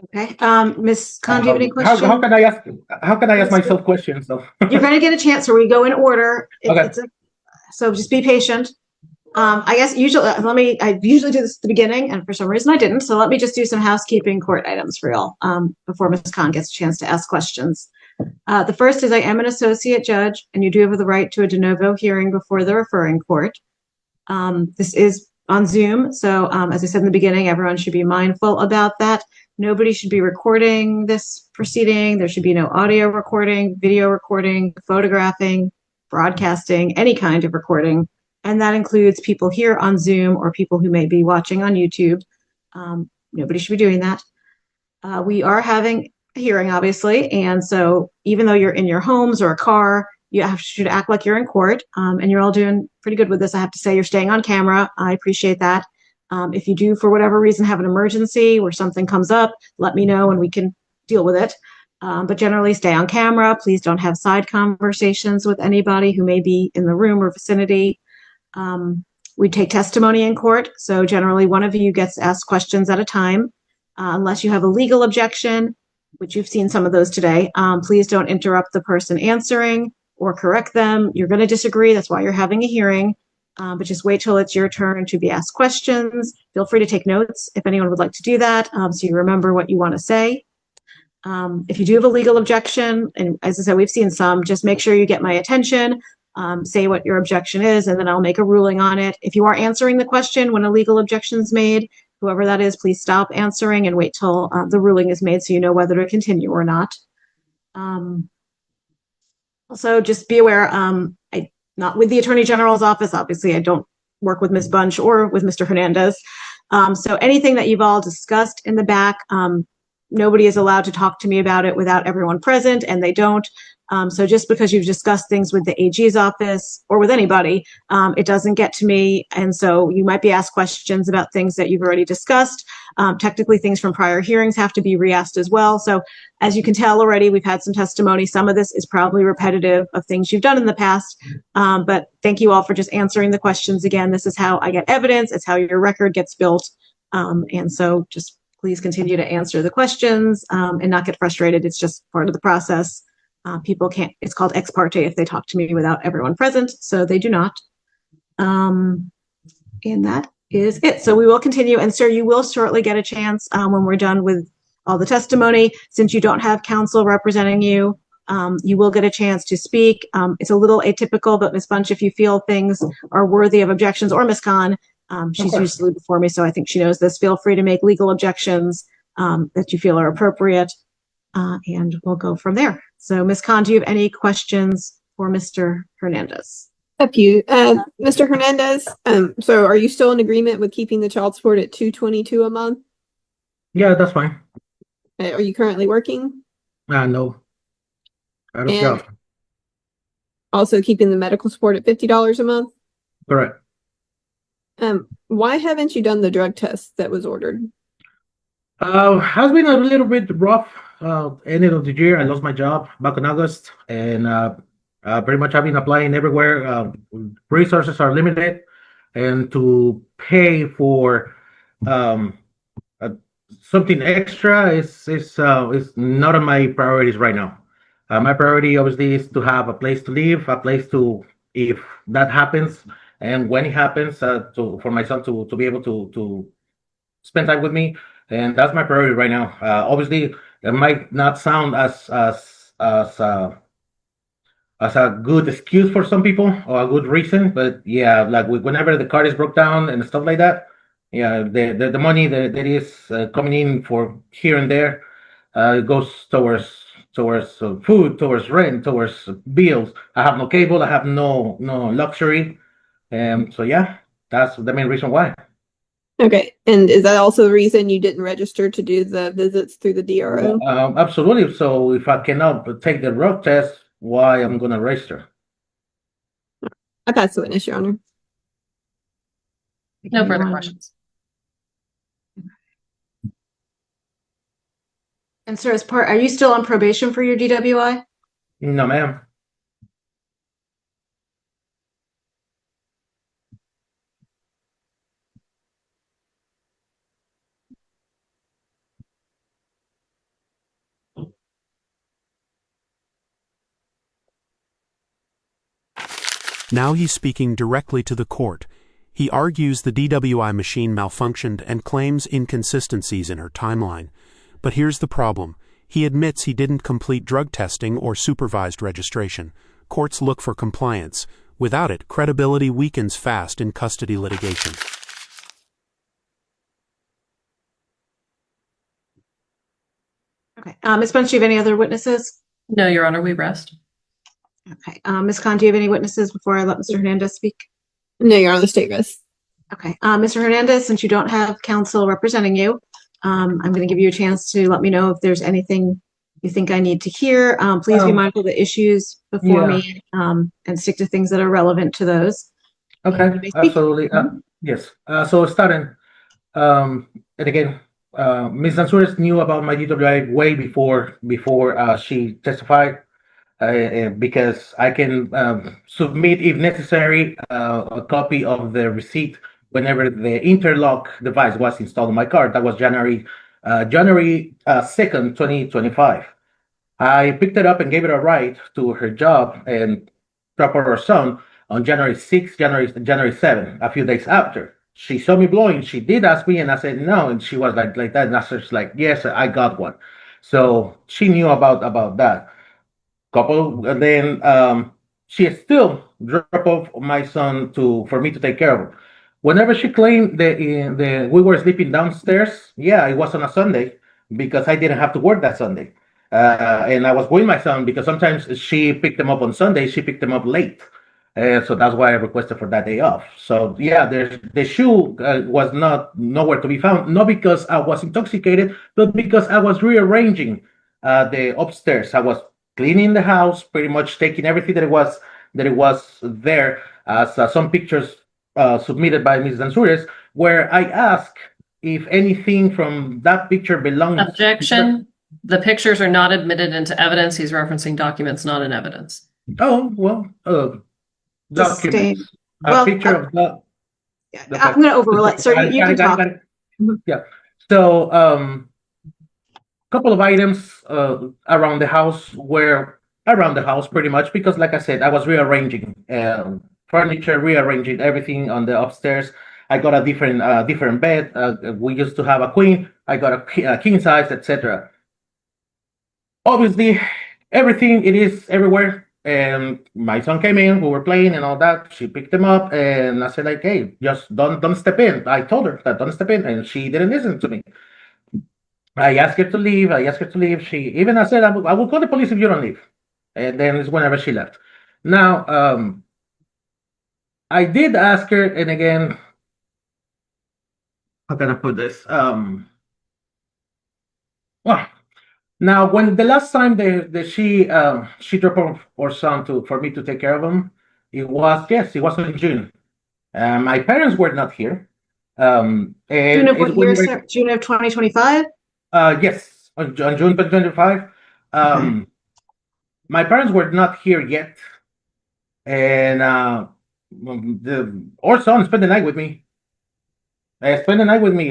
Okay. Ms. Khan, do you have any How questions? can I ask? How can I ask myself questions though? You're going to get a chance, so we go in order. Okay. So just be patient. I guess usually, I usually do this at the beginning, and for some reason I didn't. So let me just do some housekeeping court items for y'all before Ms. Khan gets a chance to ask questions. The first is I am an associate judge, and you do have the right to a de novo hearing before the referring court. This is on Zoom, so as I said in the beginning, everyone should be mindful about that. Nobody should be recording this proceeding. There should be no audio recording, video recording, photographing, broadcasting, any kind of recording. And that includes people here on Zoom or people who may be watching on YouTube. Nobody should be doing that. We are having a hearing, obviously. And so even though you're in your homes or a car, you should act like you're in court. And you're all doing pretty good with this. I have to say, you're staying on camera. I appreciate that. If you do, for whatever reason, have an emergency where something comes up, let me know and we can deal with it. But generally, stay on camera. Please don't have side conversations with anybody who may be in the room or vicinity. We take testimony in court. So generally, one of you gets asked questions at a time. Unless you have a legal objection, which you've seen some of those today, please don't interrupt the person answering or correct them. You're going to disagree. That's why you're having a hearing. But just wait till it's your turn to be asked questions. Feel free to take notes if anyone would like to do that, so you remember what you want to say. If you do have a legal objection, and as I said, we've seen some, just make sure you get my attention, say what your objection is, and then I'll make a ruling on it. If you are answering the question when a legal objection is made, whoever that is, please stop answering and wait till the ruling is made so you know whether to continue or not. Also, just be aware, not with the Attorney General's office. Obviously, I don't work with Ms. Bunch or with Mr. Hernandez. So anything that you've all discussed in the back, nobody is allowed to talk to me about it without everyone present, and they don't. So just because you've discussed things with the AG's office or with anybody, it doesn't get to me. And so you might be asked questions about things that you've already discussed. Technically, things from prior hearings have to be re-asked as well. So as you can tell already, we've had some testimony. Some of this is probably repetitive of things you've done in the past. But thank you all for just answering the questions again. This is how I get evidence. It's how your record gets built. And so just please continue to answer the questions and not get frustrated. It's just part of the process. People can't, it's called ex parte if they talk to me without everyone present. So they do not. And that is it. So we will continue. And sir, you will shortly get a chance when we're done with all the testimony. Since you don't have counsel representing you, you will get a chance to speak. It's a little atypical, but Ms. Bunch, if you feel things are worthy of objections, or Ms. Khan, she's usually before me, so I think she knows this. Feel free to make legal objections that you feel are appropriate, and we'll go from there. So Ms. Khan, do you have any questions for Mr. Hernandez? A few. Mr. Hernandez, so are you still in agreement with keeping the child support at $222 a month? Yeah, that's fine. Are you currently working? No. I don't And job. also keeping the medical support at $50 a month? Correct. Why haven't you done the drug test that was ordered? Has been a little bit rough. End of the year, I lost my job back in August, and pretty much I've been applying everywhere. Resources are limited, and to pay for something extra is not on my priorities right now. My priority obviously is to have a place to live, a place to, if that happens, and when it happens, for my son to be able to spend time with me, and that's my priority right now. Obviously, it might not sound as a good excuse for some people or a good reason, but yeah, like whenever the car is broke down and stuff like that, yeah, the money that is coming in for here and there goes towards food, towards rent, towards bills. I have no cable, I have no luxury, and so yeah, that's the main reason why. Okay, and is that also the reason you didn't register to do the visits through the DRO? Absolutely. So if I cannot take the drug test, why I'm gonna register? I pass the witness, Your Honor. No further questions. And sir, are you still on probation for your DWI? No, ma'am. Now he's speaking directly to the court. He argues the DWI machine malfunctioned and claims inconsistencies in her timeline. But here's the problem. He admits he didn't complete drug testing or supervised registration. Courts look for compliance. Without it, credibility weakens fast in custody litigation. Okay. Ms. Bunch, do you have any other witnesses? No, Your Honor, we rest. Okay. Ms. Khan, do you have any witnesses before I let Mr. Hernandez speak? No, Your Honor, the state rests. Okay. Mr. Hernandez, since you don't have counsel representing you, I'm going to give you a chance to let me know if there's anything you think I need to hear. Please be mindful of the issues before me and stick to things that are relevant to those. Okay, You may speak. absolutely. Yes. So starting, and again, Ms. Ansures knew about my DWI way before she testified, because I can submit, if necessary, a copy of the receipt whenever the interlock device was installed on my car. That was January 2nd, 2025. I picked it up and gave it a ride to her job and dropped her son on January 6th, January 7th, a few days after. She saw me blowing. She did ask me, and I said no, and she was like that, and I was like, yes, I got one. So she knew about that. And then she still drop off my son for me to take care of him. Whenever she claimed that we were sleeping downstairs, yeah, it was on a Sunday because I didn't have to work that Sunday. And I was with my son because sometimes she picked him up on Sunday, she picked him up late. So that's why I requested for that day off. So yeah, the shoe was nowhere to be found, not because I was intoxicated, but because I was rearranging the upstairs. I was cleaning the house, pretty much taking everything that it was there, as some pictures submitted by Ms. Ansures, where I ask if anything from that picture belongs. Objection. The pictures are not admitted into evidence. He's referencing documents not in evidence. Oh, well, documents. A picture of that. I'm going to overrule it. Sir, you can talk. Yeah. So, couple of items around the house pretty much, because like I said, I was rearranging furniture, rearranging everything on the upstairs. I got a different bed. We used to have a queen. I got a king size, etc. Obviously, everything, it is everywhere. And my son came in, we were playing and all that. She picked him up, and I said, like, hey, just don't step in. I told her that don't step in, and she didn't listen to me. I asked her to leave. I said, I will call the police if you don't leave. And then it's whenever she left. Now, I did ask her, and again, how can I put this? Well, now, when the last time she dropped off our son for me to take care of him, it was in June. My parents were not here. And June of what year, sir? June of 2025? Yes, on June 2025. My parents were not here yet, and our son spent the night with me.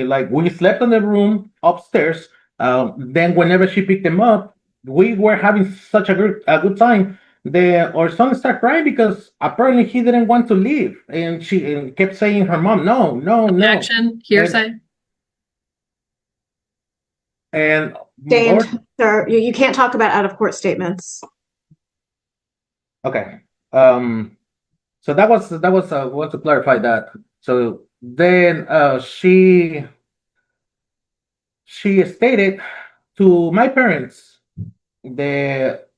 Like, we slept in the room upstairs. Then whenever she picked him up, we were having such a good time. Our son started crying because apparently he didn't want to leave, and she kept saying, her mom, no. Objection. Hearsay. And Dane, sir, you can't talk about out of court statements. Okay. So that was I want to clarify that. So then she stated to my parents that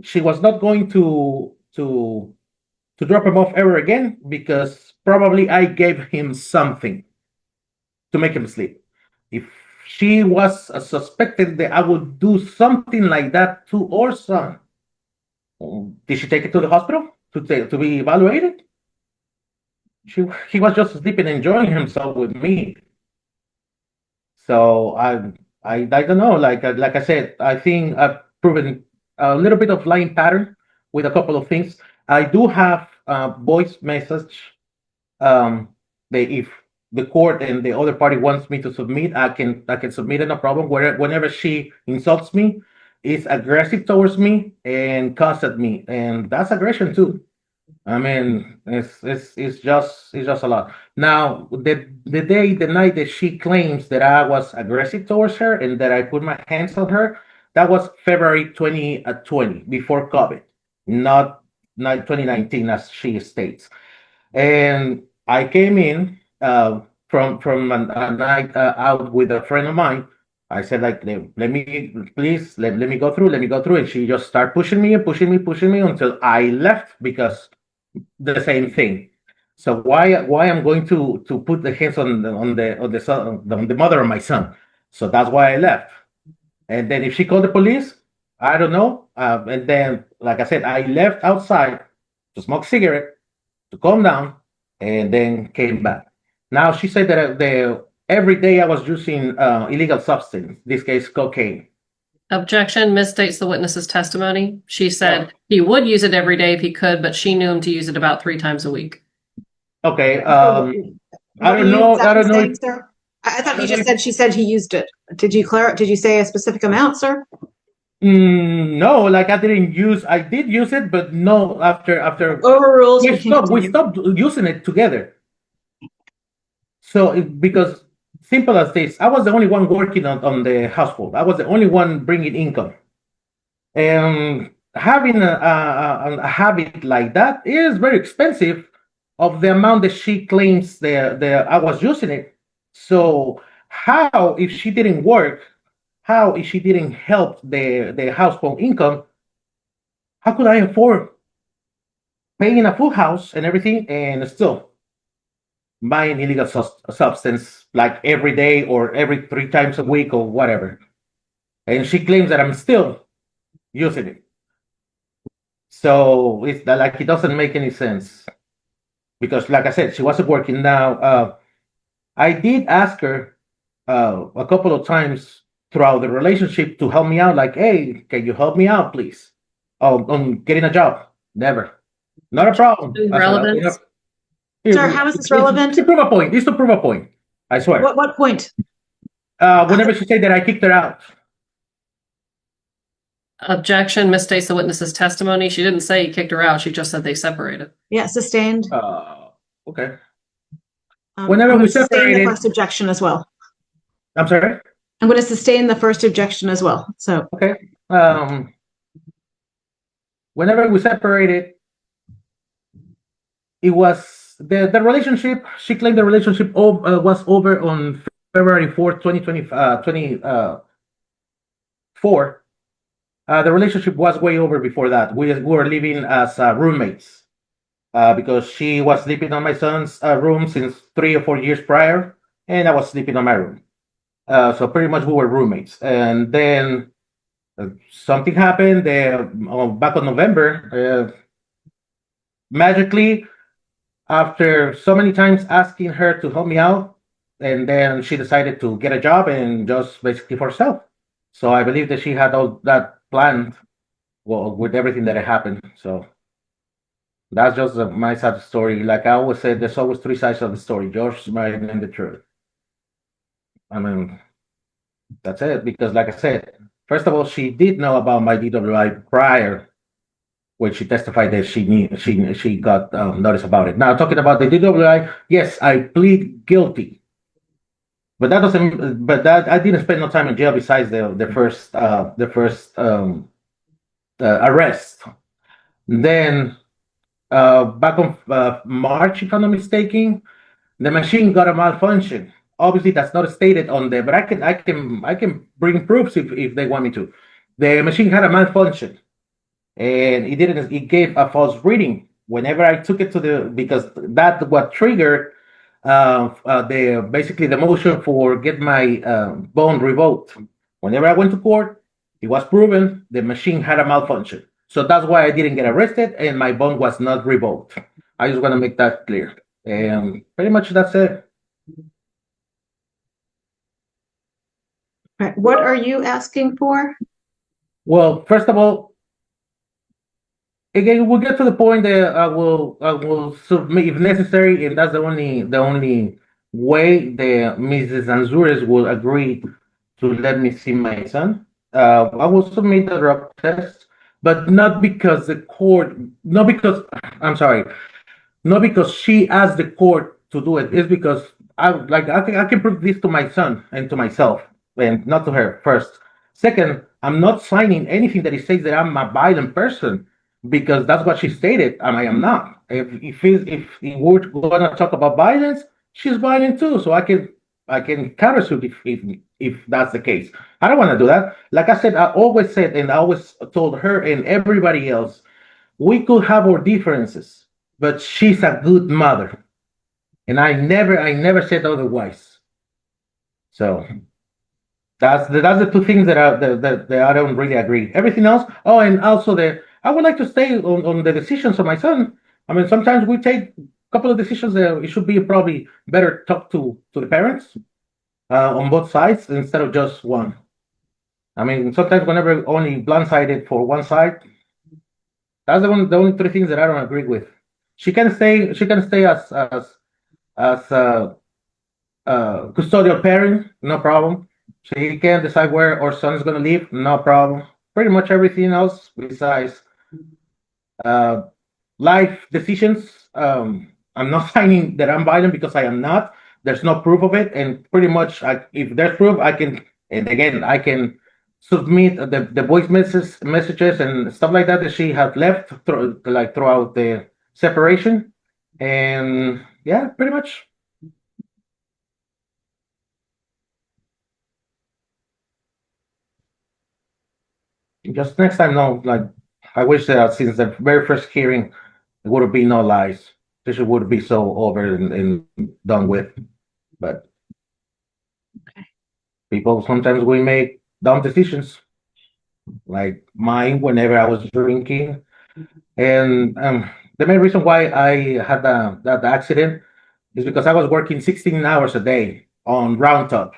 she was not going to drop him off ever again, because probably I gave him something to make him sleep. If she was suspected that I would do something like that to our son, did she take it to the hospital to be evaluated? He was just sleeping, enjoying himself with me. So I don't know. Like I said, I think I've proven a little bit of lying pattern with a couple of things. I do have voice message. Um, if the court and the other party wants me to submit, I can submit it, no problem. Whenever she insults me, is aggressive towards me and cuss at me, and that's aggression too. I mean, it's just a lot. Now, the night that she claims that I was aggressive towards her and that I put my hands on her, that was February 2020, before COVID, not 2019 as she states. And I came in from a night out with a friend of mine. I said, like, let me please let me go through, let me go through, and she just started pushing me and pushing me until I left because the same thing. So why I'm going to put the hands on the son, on the mother of my son? So that's why I left. And then if she called the police, I don't know. And then, like I said, I left outside to smoke cigarette to calm down, and then came back. Now she said that every day I was using illegal substance, this case cocaine. Objection misstates the witness's testimony. She said he would use it every day if he could, but she knew him to use it about 3 times a week. Okay, What I are don't you know. I exactly don't know. saying, sir? I thought you just said she said he used it. Did you say a specific amount, sir? No, like I did use it, but no, after Overrules. we We can stopped, we continue. stopped using it together. So because simple as this, I was the only one working on the household. I was the only one bringing income, and having a habit like that is very expensive. Of the amount that she claims the I was using it. So how if she didn't work? How if she didn't help the household income? How could I afford paying a full house and everything and still buying illegal substance like every day or every 3 times a week or whatever? And she claims that I'm still using it. So it's like it doesn't make any sense because, like I said, she wasn't working. Now, I did ask her a couple of times throughout the relationship to help me out. Like, hey, can you help me out, please? On getting a job. Never. Not a problem. I said, okay, Relevance. Sir, how is this relevant? It's to prove a point. It's to prove a point. I swear. What point? Whenever she said that I kicked her out. Objection misstates the witness's testimony. She didn't say he kicked her out. She just said they separated. Yeah, sustained. Okay. I'm Whenever going we to sustain the separated. first objection as well. I'm sorry? I'm going to sustain the first objection as well. So Okay. Whenever we separated, it was the relationship. She claimed the relationship was over on February 4th, 2024. The relationship was way over before that. We were living as roommates because she was sleeping on my son's room since 3 or 4 years prior, and I was sleeping on my room. So pretty much we were roommates. And then something happened back on November. Magically, after so many times asking her to help me out, and then she decided to get a job and just basically for herself. So I believe that she had all that planned, well, with everything that had happened. So that's just my side of the story. Like I always said, there's always 3 sides of the story: George, mine, and the truth. I mean, that's it. Because, like I said, first of all, she did know about my DWI prior when she testified that she got notice about it. Now, talking about the DWI, yes, I plead guilty, but that doesn't. But that I didn't spend no time in jail besides the first arrest. Then back on March, if I'm not mistaken, the machine got a malfunction. Obviously, that's not stated on there, but I can bring proofs if they want me to. The machine had a malfunction, and it gave a false reading whenever I took it because that's what triggered basically the motion for get my bond revoked. Whenever I went to court, it was proven the machine had a malfunction. So that's why I didn't get arrested and my bond was not revoked. I just want to make that clear. And pretty much that's it. Right. What are you asking for? Well, first of all, again, we'll get to the point that I will submit if necessary, and that's the only way the Mrs. Anzures will agree to let me see my son. I will submit the drug test, but not because the court, not because I'm sorry, not because she asked the court to do it. It's because I can prove this to my son and to myself, and not to her. First, second, I'm not signing anything that it says that I'm a violent person because that's what she stated, and I am not. If we're gonna talk about violence, she's violent too. So I can countersuit if that's the case. I don't want to do that. Like I said, I always said, and I always told her and everybody else, we could have our differences, but she's a good mother, and I never said otherwise. So that's the two things that I don't really agree. Everything else. Oh, and also I would like to stay on the decisions of my son. I mean, sometimes we take a couple of decisions that it should be probably better talk to the parents on both sides instead of just one. I mean, sometimes whenever only blindsided for one side, that's the only three things that I don't agree with. She can stay. She can stay as custodial parent, no problem. She can decide where our son is going to live, no problem. Pretty much everything else besides uh, life decisions. I'm not signing that I'm violent because I am not. There's no proof of it, and pretty much, if there's proof, I can. And again, I can submit the voice messages and stuff like that she had left throughout the separation, and yeah, pretty much. Just next time, no, like I wish that since the very first hearing, it would have been no lies. This would be so over and done with. But people sometimes we make dumb decisions, like mine whenever I was drinking. And the main reason why I had that accident is because I was working 16 hours a day on round top.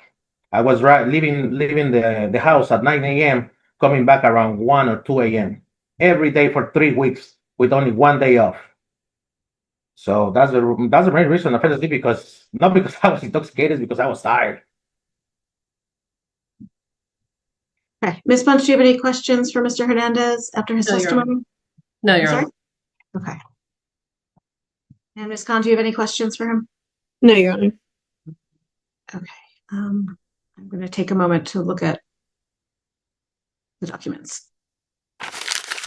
I was leaving the house at 9 a.m., coming back around 1 or 2 a.m. every day for 3 weeks with only one day off. So that's the main reason I fell asleep, because not because I was intoxicated, because I was tired. Okay. Ms. Bunch, do you have any questions for Mr. Hernandez after his No, Your Honor. testimony? No, I'm Your sorry? Honor. Okay. And Ms. Khan, do you have any questions for him? No, Your Honor. Okay. I'm going to take a moment to look at the documents.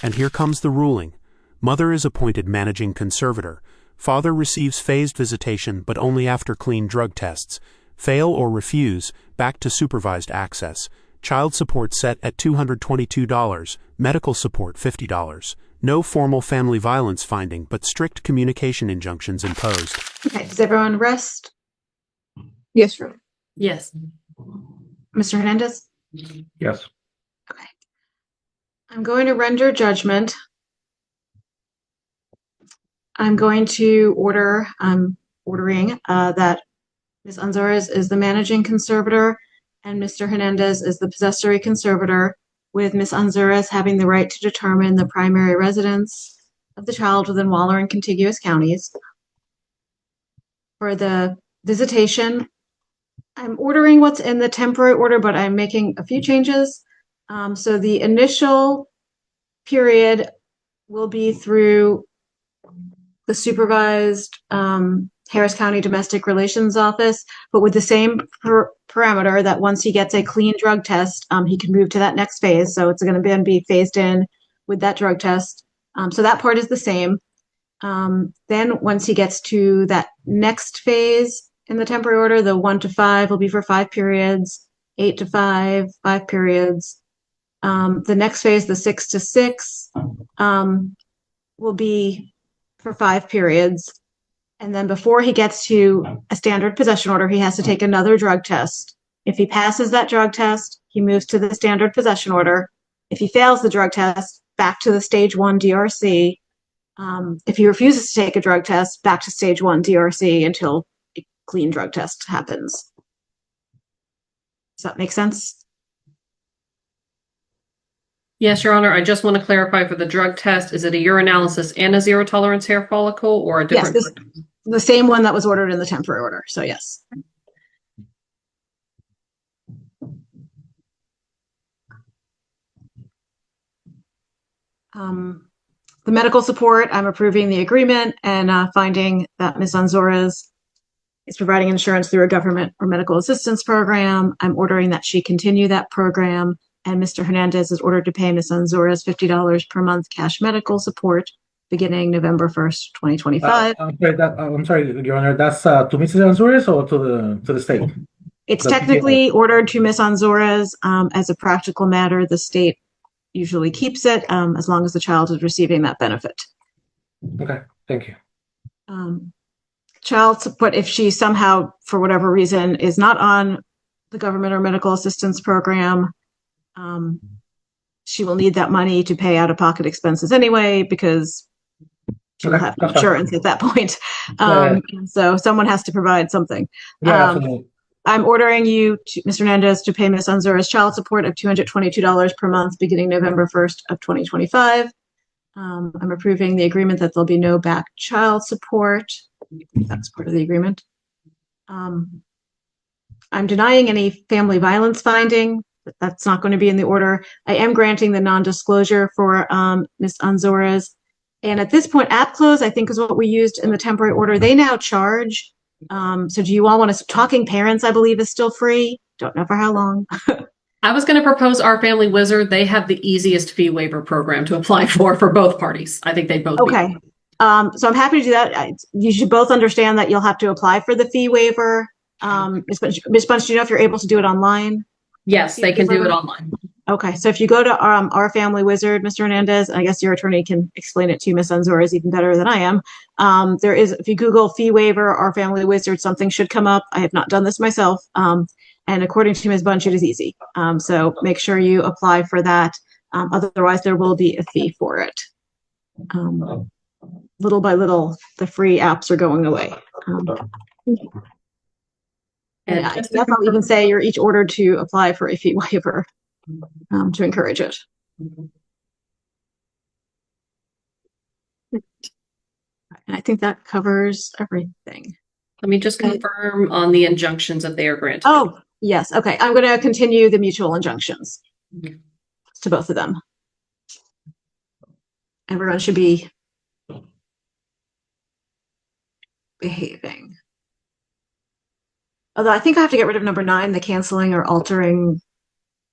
And here comes the ruling. Mother is appointed managing conservator. Father receives phased visitation, but only after clean drug tests. Fail or refuse, back to supervised access. Child support set at $222. Medical support $50. No formal family violence finding, but strict communication injunctions imposed. Okay. Does everyone rest? Yes, Your Honor. Yes. Mr. Hernandez? Yes. Okay. I'm going to render judgment. I'm going to ordering that Ms. Anzores is the managing conservator and Mr. Hernandez is the possessory conservator, with Ms. Anzores having the right to determine the primary residence of the child within Waller and contiguous counties. For the visitation, I'm ordering what's in the temporary order, but I'm making a few changes. So the initial period will be through the supervised Harris County Domestic Relations Office, but with the same parameter that once he gets a clean drug test, he can move to that next phase. So it's going to be phased in with that drug test. So that part is the same. Then once he gets to that next phase in the temporary order, the 1 to 5 will be for 5 periods, 8 to 5, 5 periods. The next phase, the 6 to 6, will be for 5 periods. And then before he gets to a standard possession order, he has to take another drug test. If he passes that drug test, he moves to the standard possession order. If he fails the drug test, back to the stage 1 DRC. If he refuses to take a drug test, back to stage 1 DRC until a clean drug test happens. Does that make sense? Yes, Your Honor. I just want to clarify for the drug test, is it a urinalysis and a zero tolerance hair follicle or a Yes, different? the same one that was ordered in the temporary order. So yes. The medical support, I'm approving the agreement and finding that Ms. Anzores is providing insurance through a government or medical assistance program. I'm ordering that she continue that program, and Mr. Hernandez is ordered to pay Ms. Anzores $50 per month cash medical support beginning November 1st, 2025. I'm sorry, Your Honor. That's to Mrs. Ansures or to the state? It's The technically ordered to Ms. Anzores. As a practical matter, the state usually keeps it as long as the child is receiving that benefit. Okay, thank you. Child support, if she somehow, for whatever reason, is not on the government or medical assistance program, she will need that money to pay out-of-pocket expenses anyway, because she will Okay, have that's fine. insurance at that point. Yeah. And so someone has to provide something. Yeah, absolutely. I'm ordering you, Mr. Hernandez, to pay Ms. Anzores child support of $222 per month beginning November 1st of 2025. I'm approving the agreement that there'll be no back child support. That's part of the agreement. I'm denying any family violence finding. That's not going to be in the order. I am granting the non-disclosure for Ms. Anzores. And at this point, app close, I think, is what we used in the temporary order. They now charge. So do you all want to, talking parents, I believe, is still free. Don't know for how long. I was going to propose Our Family Wizard. They have the easiest fee waiver program to apply for both parties. I think they both. Okay. So I'm happy to do that. You should both understand that you'll have to apply for the fee waiver. Ms. Bunch, do you know if you're able to do it online? Yes, they can do it online. Okay, so if you go to Our Family Wizard, Mr. Hernandez, I guess your attorney can explain it to you, Ms. Anzores, even better than I am. There is, if you Google fee waiver, Our Family Wizard, something should come up. I have not done this myself. And according to Ms. Bunch, it is easy. So make sure you apply for that. Otherwise, there will be a fee for it. Little by little, the free apps are going away. And I guess I'll even say you're each ordered to apply for a fee waiver to encourage it. And I think that covers everything. Let me just confirm on the injunctions that they are granted. Oh, yes. Okay. I'm going to continue the mutual injunctions to both of them. Everyone should be behaving. Although I think I have to get rid of number 9, the canceling or altering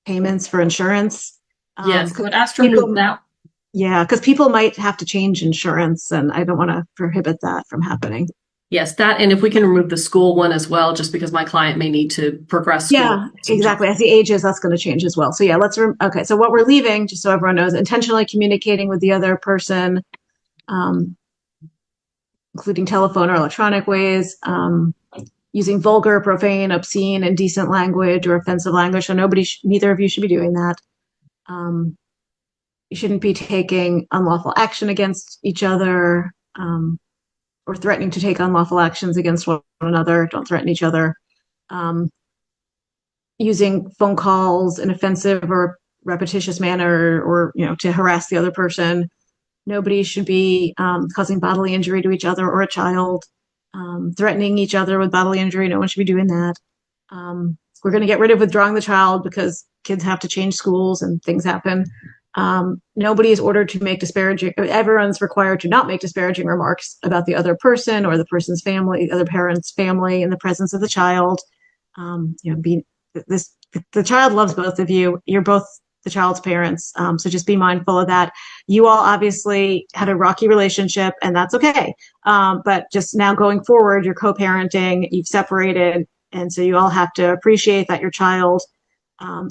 payments for insurance. Yes, could ask to remove that. Yeah, because people might have to change insurance, and I don't want to prohibit that from happening. Yes, that, and if we can remove the school one as well, just because my client may need to progress. Yeah, exactly. As he ages, that's going to change as well. So yeah, okay. So what we're leaving, just so everyone knows, intentionally communicating with the other person, including telephone or electronic ways, using vulgar, profane, obscene, indecent language or offensive language. So neither of you should be doing that. You shouldn't be taking unlawful action against each other, or threatening to take unlawful actions against one another. Don't threaten each other. Using phone calls in offensive or repetitious manner, or to harass the other person. Nobody should be causing bodily injury to each other or a child. Threatening each other with bodily injury. No one should be doing that. We're going to get rid of withdrawing the child because kids have to change schools and things happen. Nobody is ordered to make disparaging. Everyone's required to not make disparaging remarks about the other person or the person's family, the other parent's family, in the presence of the child. The child loves both of you. You're both the child's parents. So just be mindful of that. You all obviously had a rocky relationship, and that's okay. But just now going forward, you're co-parenting, you've separated. And so you all have to appreciate that your child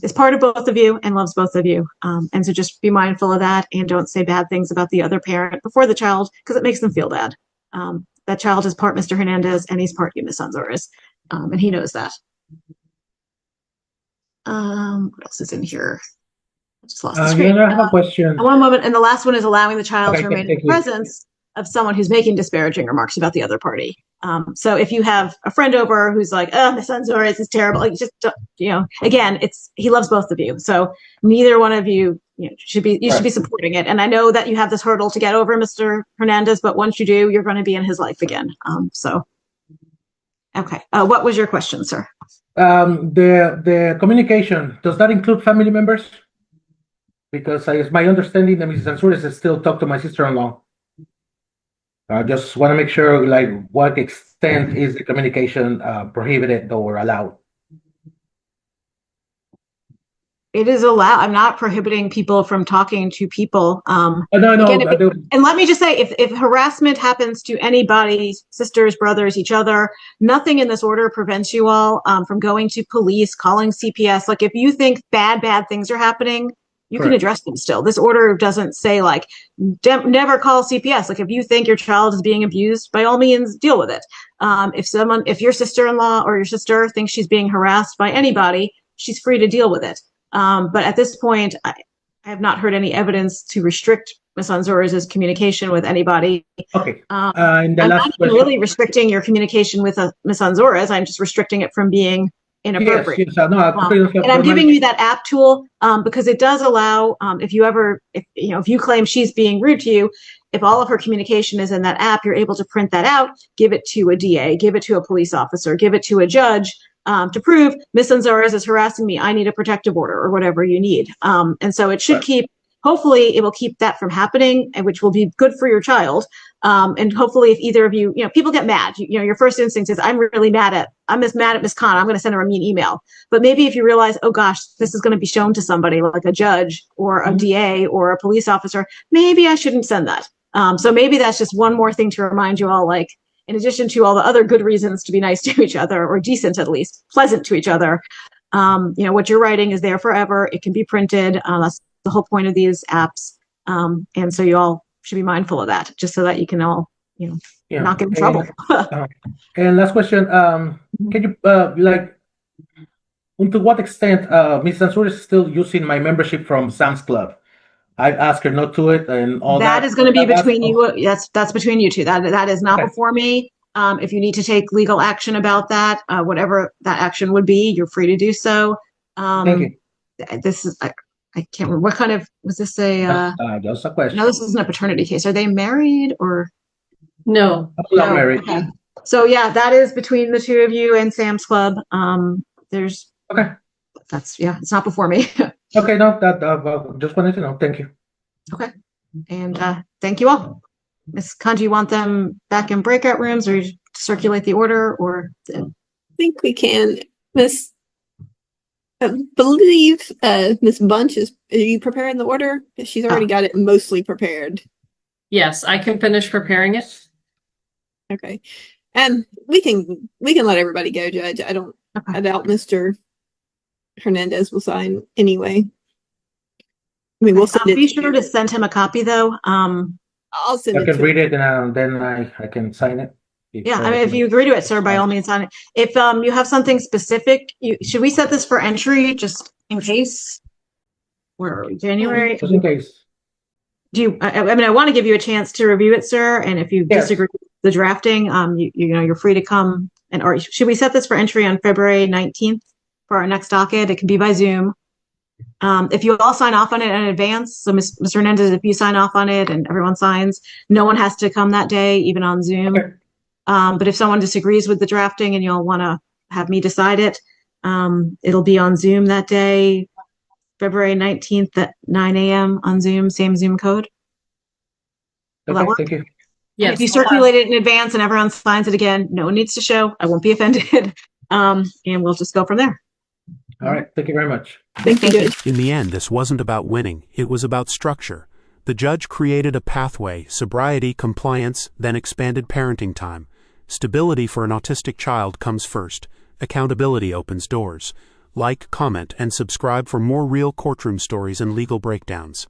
is part of both of you and loves both of you. And so just be mindful of that, and don't say bad things about the other parent before the child, because it makes them feel bad. That child is part Mr. Hernandez, and he's part you, Ms. Anzores. And he knows that. What else is in here? I just lost the screen. I have a question. One moment, and the last one is allowing the child to remain in the you. presence of someone who's making disparaging remarks about the other party. So if you have a friend over who's like, "Oh, Miss Anzores is terrible," like, just again, he loves both of you. So neither one of you you should be supporting it. And I know that you have this hurdle to get over, Mr. Hernandez, but once you do, you're going to be in his life again. Okay. What was your question, sir? The communication, does that include family members? Because it's my understanding that Mrs. Ansouris still talk to my sister-in-law. I just want to make sure, like, what extent is the communication prohibited or allowed? It is allowed. I'm not prohibiting people from talking to people. No. Again, and let me just say, if harassment happens to anybody, sisters, brothers, each other, nothing in this order prevents you all from going to police, calling CPS. Like, if you think bad things are happening, you can address them still. This order doesn't say, like, never call CPS. Like, if you think your child is being abused, by all means, deal with it. If your sister-in-law or your sister thinks she's being harassed by anybody, she's free to deal with it. But at this point, I have not heard any evidence to restrict Ms. Ansouris' communication with anybody. Okay. I'm not even really restricting your communication with Ms. Ansouris. I'm just restricting it from being inappropriate. Yes, no, and I'm giving you that app tool because it does allow, if you claim she's being rude to you, if all of her communication is in that app, you're able to print that out, give it to a DA, give it to a police officer, give it to a judge, to prove Ms. Ansouris is harassing me. I need a protective order or whatever you need. And so it should hopefully it will keep that from happening, which will be good for your child. And hopefully if either of you, people get mad, your first instinct is, I'm mad at Ms. Khan. I'm going to send her a mean email. But maybe if you realize, oh gosh, this is going to be shown to somebody like a judge or a DA or a police officer, maybe I shouldn't send that. So maybe that's just one more thing to remind you all, like, in addition to all the other good reasons to be nice to each other, or decent, at least pleasant to each other, what you're writing is there forever. It can be printed. That's the whole point of these apps. And so you all should be mindful of that, just so that you can all, not get in trouble. And last question, can you, to what extent Ms. Ansouris is still using my membership from Sam's Club? I've asked her not to it and all that. That is going to be between you. That's between you two. That is not before me. If you need to take legal action about that, whatever that action would be, you're free to do so. Thank you. This is, I can't remember what kind of, was this just a question. No, this isn't a paternity case. Are they married or? No. Not married. Okay. So yeah, that is between the two of you and Sam's Club. It's not before me. Okay, no, that just wanted to know. Thank you. Okay, and thank you all. Ms. Khan, do you want them back in breakout rooms, or circulate the order, or? I think we can. I believe Miss Bunch are you preparing the order? She's already got it mostly prepared. Yes, I can finish preparing it. Okay, and we can let everybody go, Judge. I doubt Mr. Hernandez will sign anyway. I mean, we'll send it. Be sure to send him a copy, though. I'll send it. I can read it, and then I can sign it. Yeah, I mean, if you agree to it, sir, by all means, sign it. If you have something specific, should we set this for entry just in case? Where are we? January. Just in case. Do you? I mean, I want to give you a chance to review it, sir. And if you disagree with the drafting, you're free to come. Or should we set this for entry on February 19th? For our next docket? It can be by Zoom. If you all sign off on it in advance, so Mr. Hernandez, if you sign off on it and everyone signs, no one has to come that day, even on Zoom. Okay. But if someone disagrees with the drafting and you'll want to have me decide it, it'll be on Zoom that day, February 19th at 9 a.m. on Zoom, same Zoom code. Will that work? Thank you. Yes. If you circulate it in advance and everyone signs it again, no one needs to show. I won't be offended. And we'll just go from there. All right. Thank you very much. Thank you. In the end, this wasn't about winning. It was about structure. The judge created a pathway: sobriety, compliance, then expanded parenting time. Stability for an autistic child comes first. Accountability opens doors. Like, comment, and subscribe for more real courtroom stories and legal breakdowns.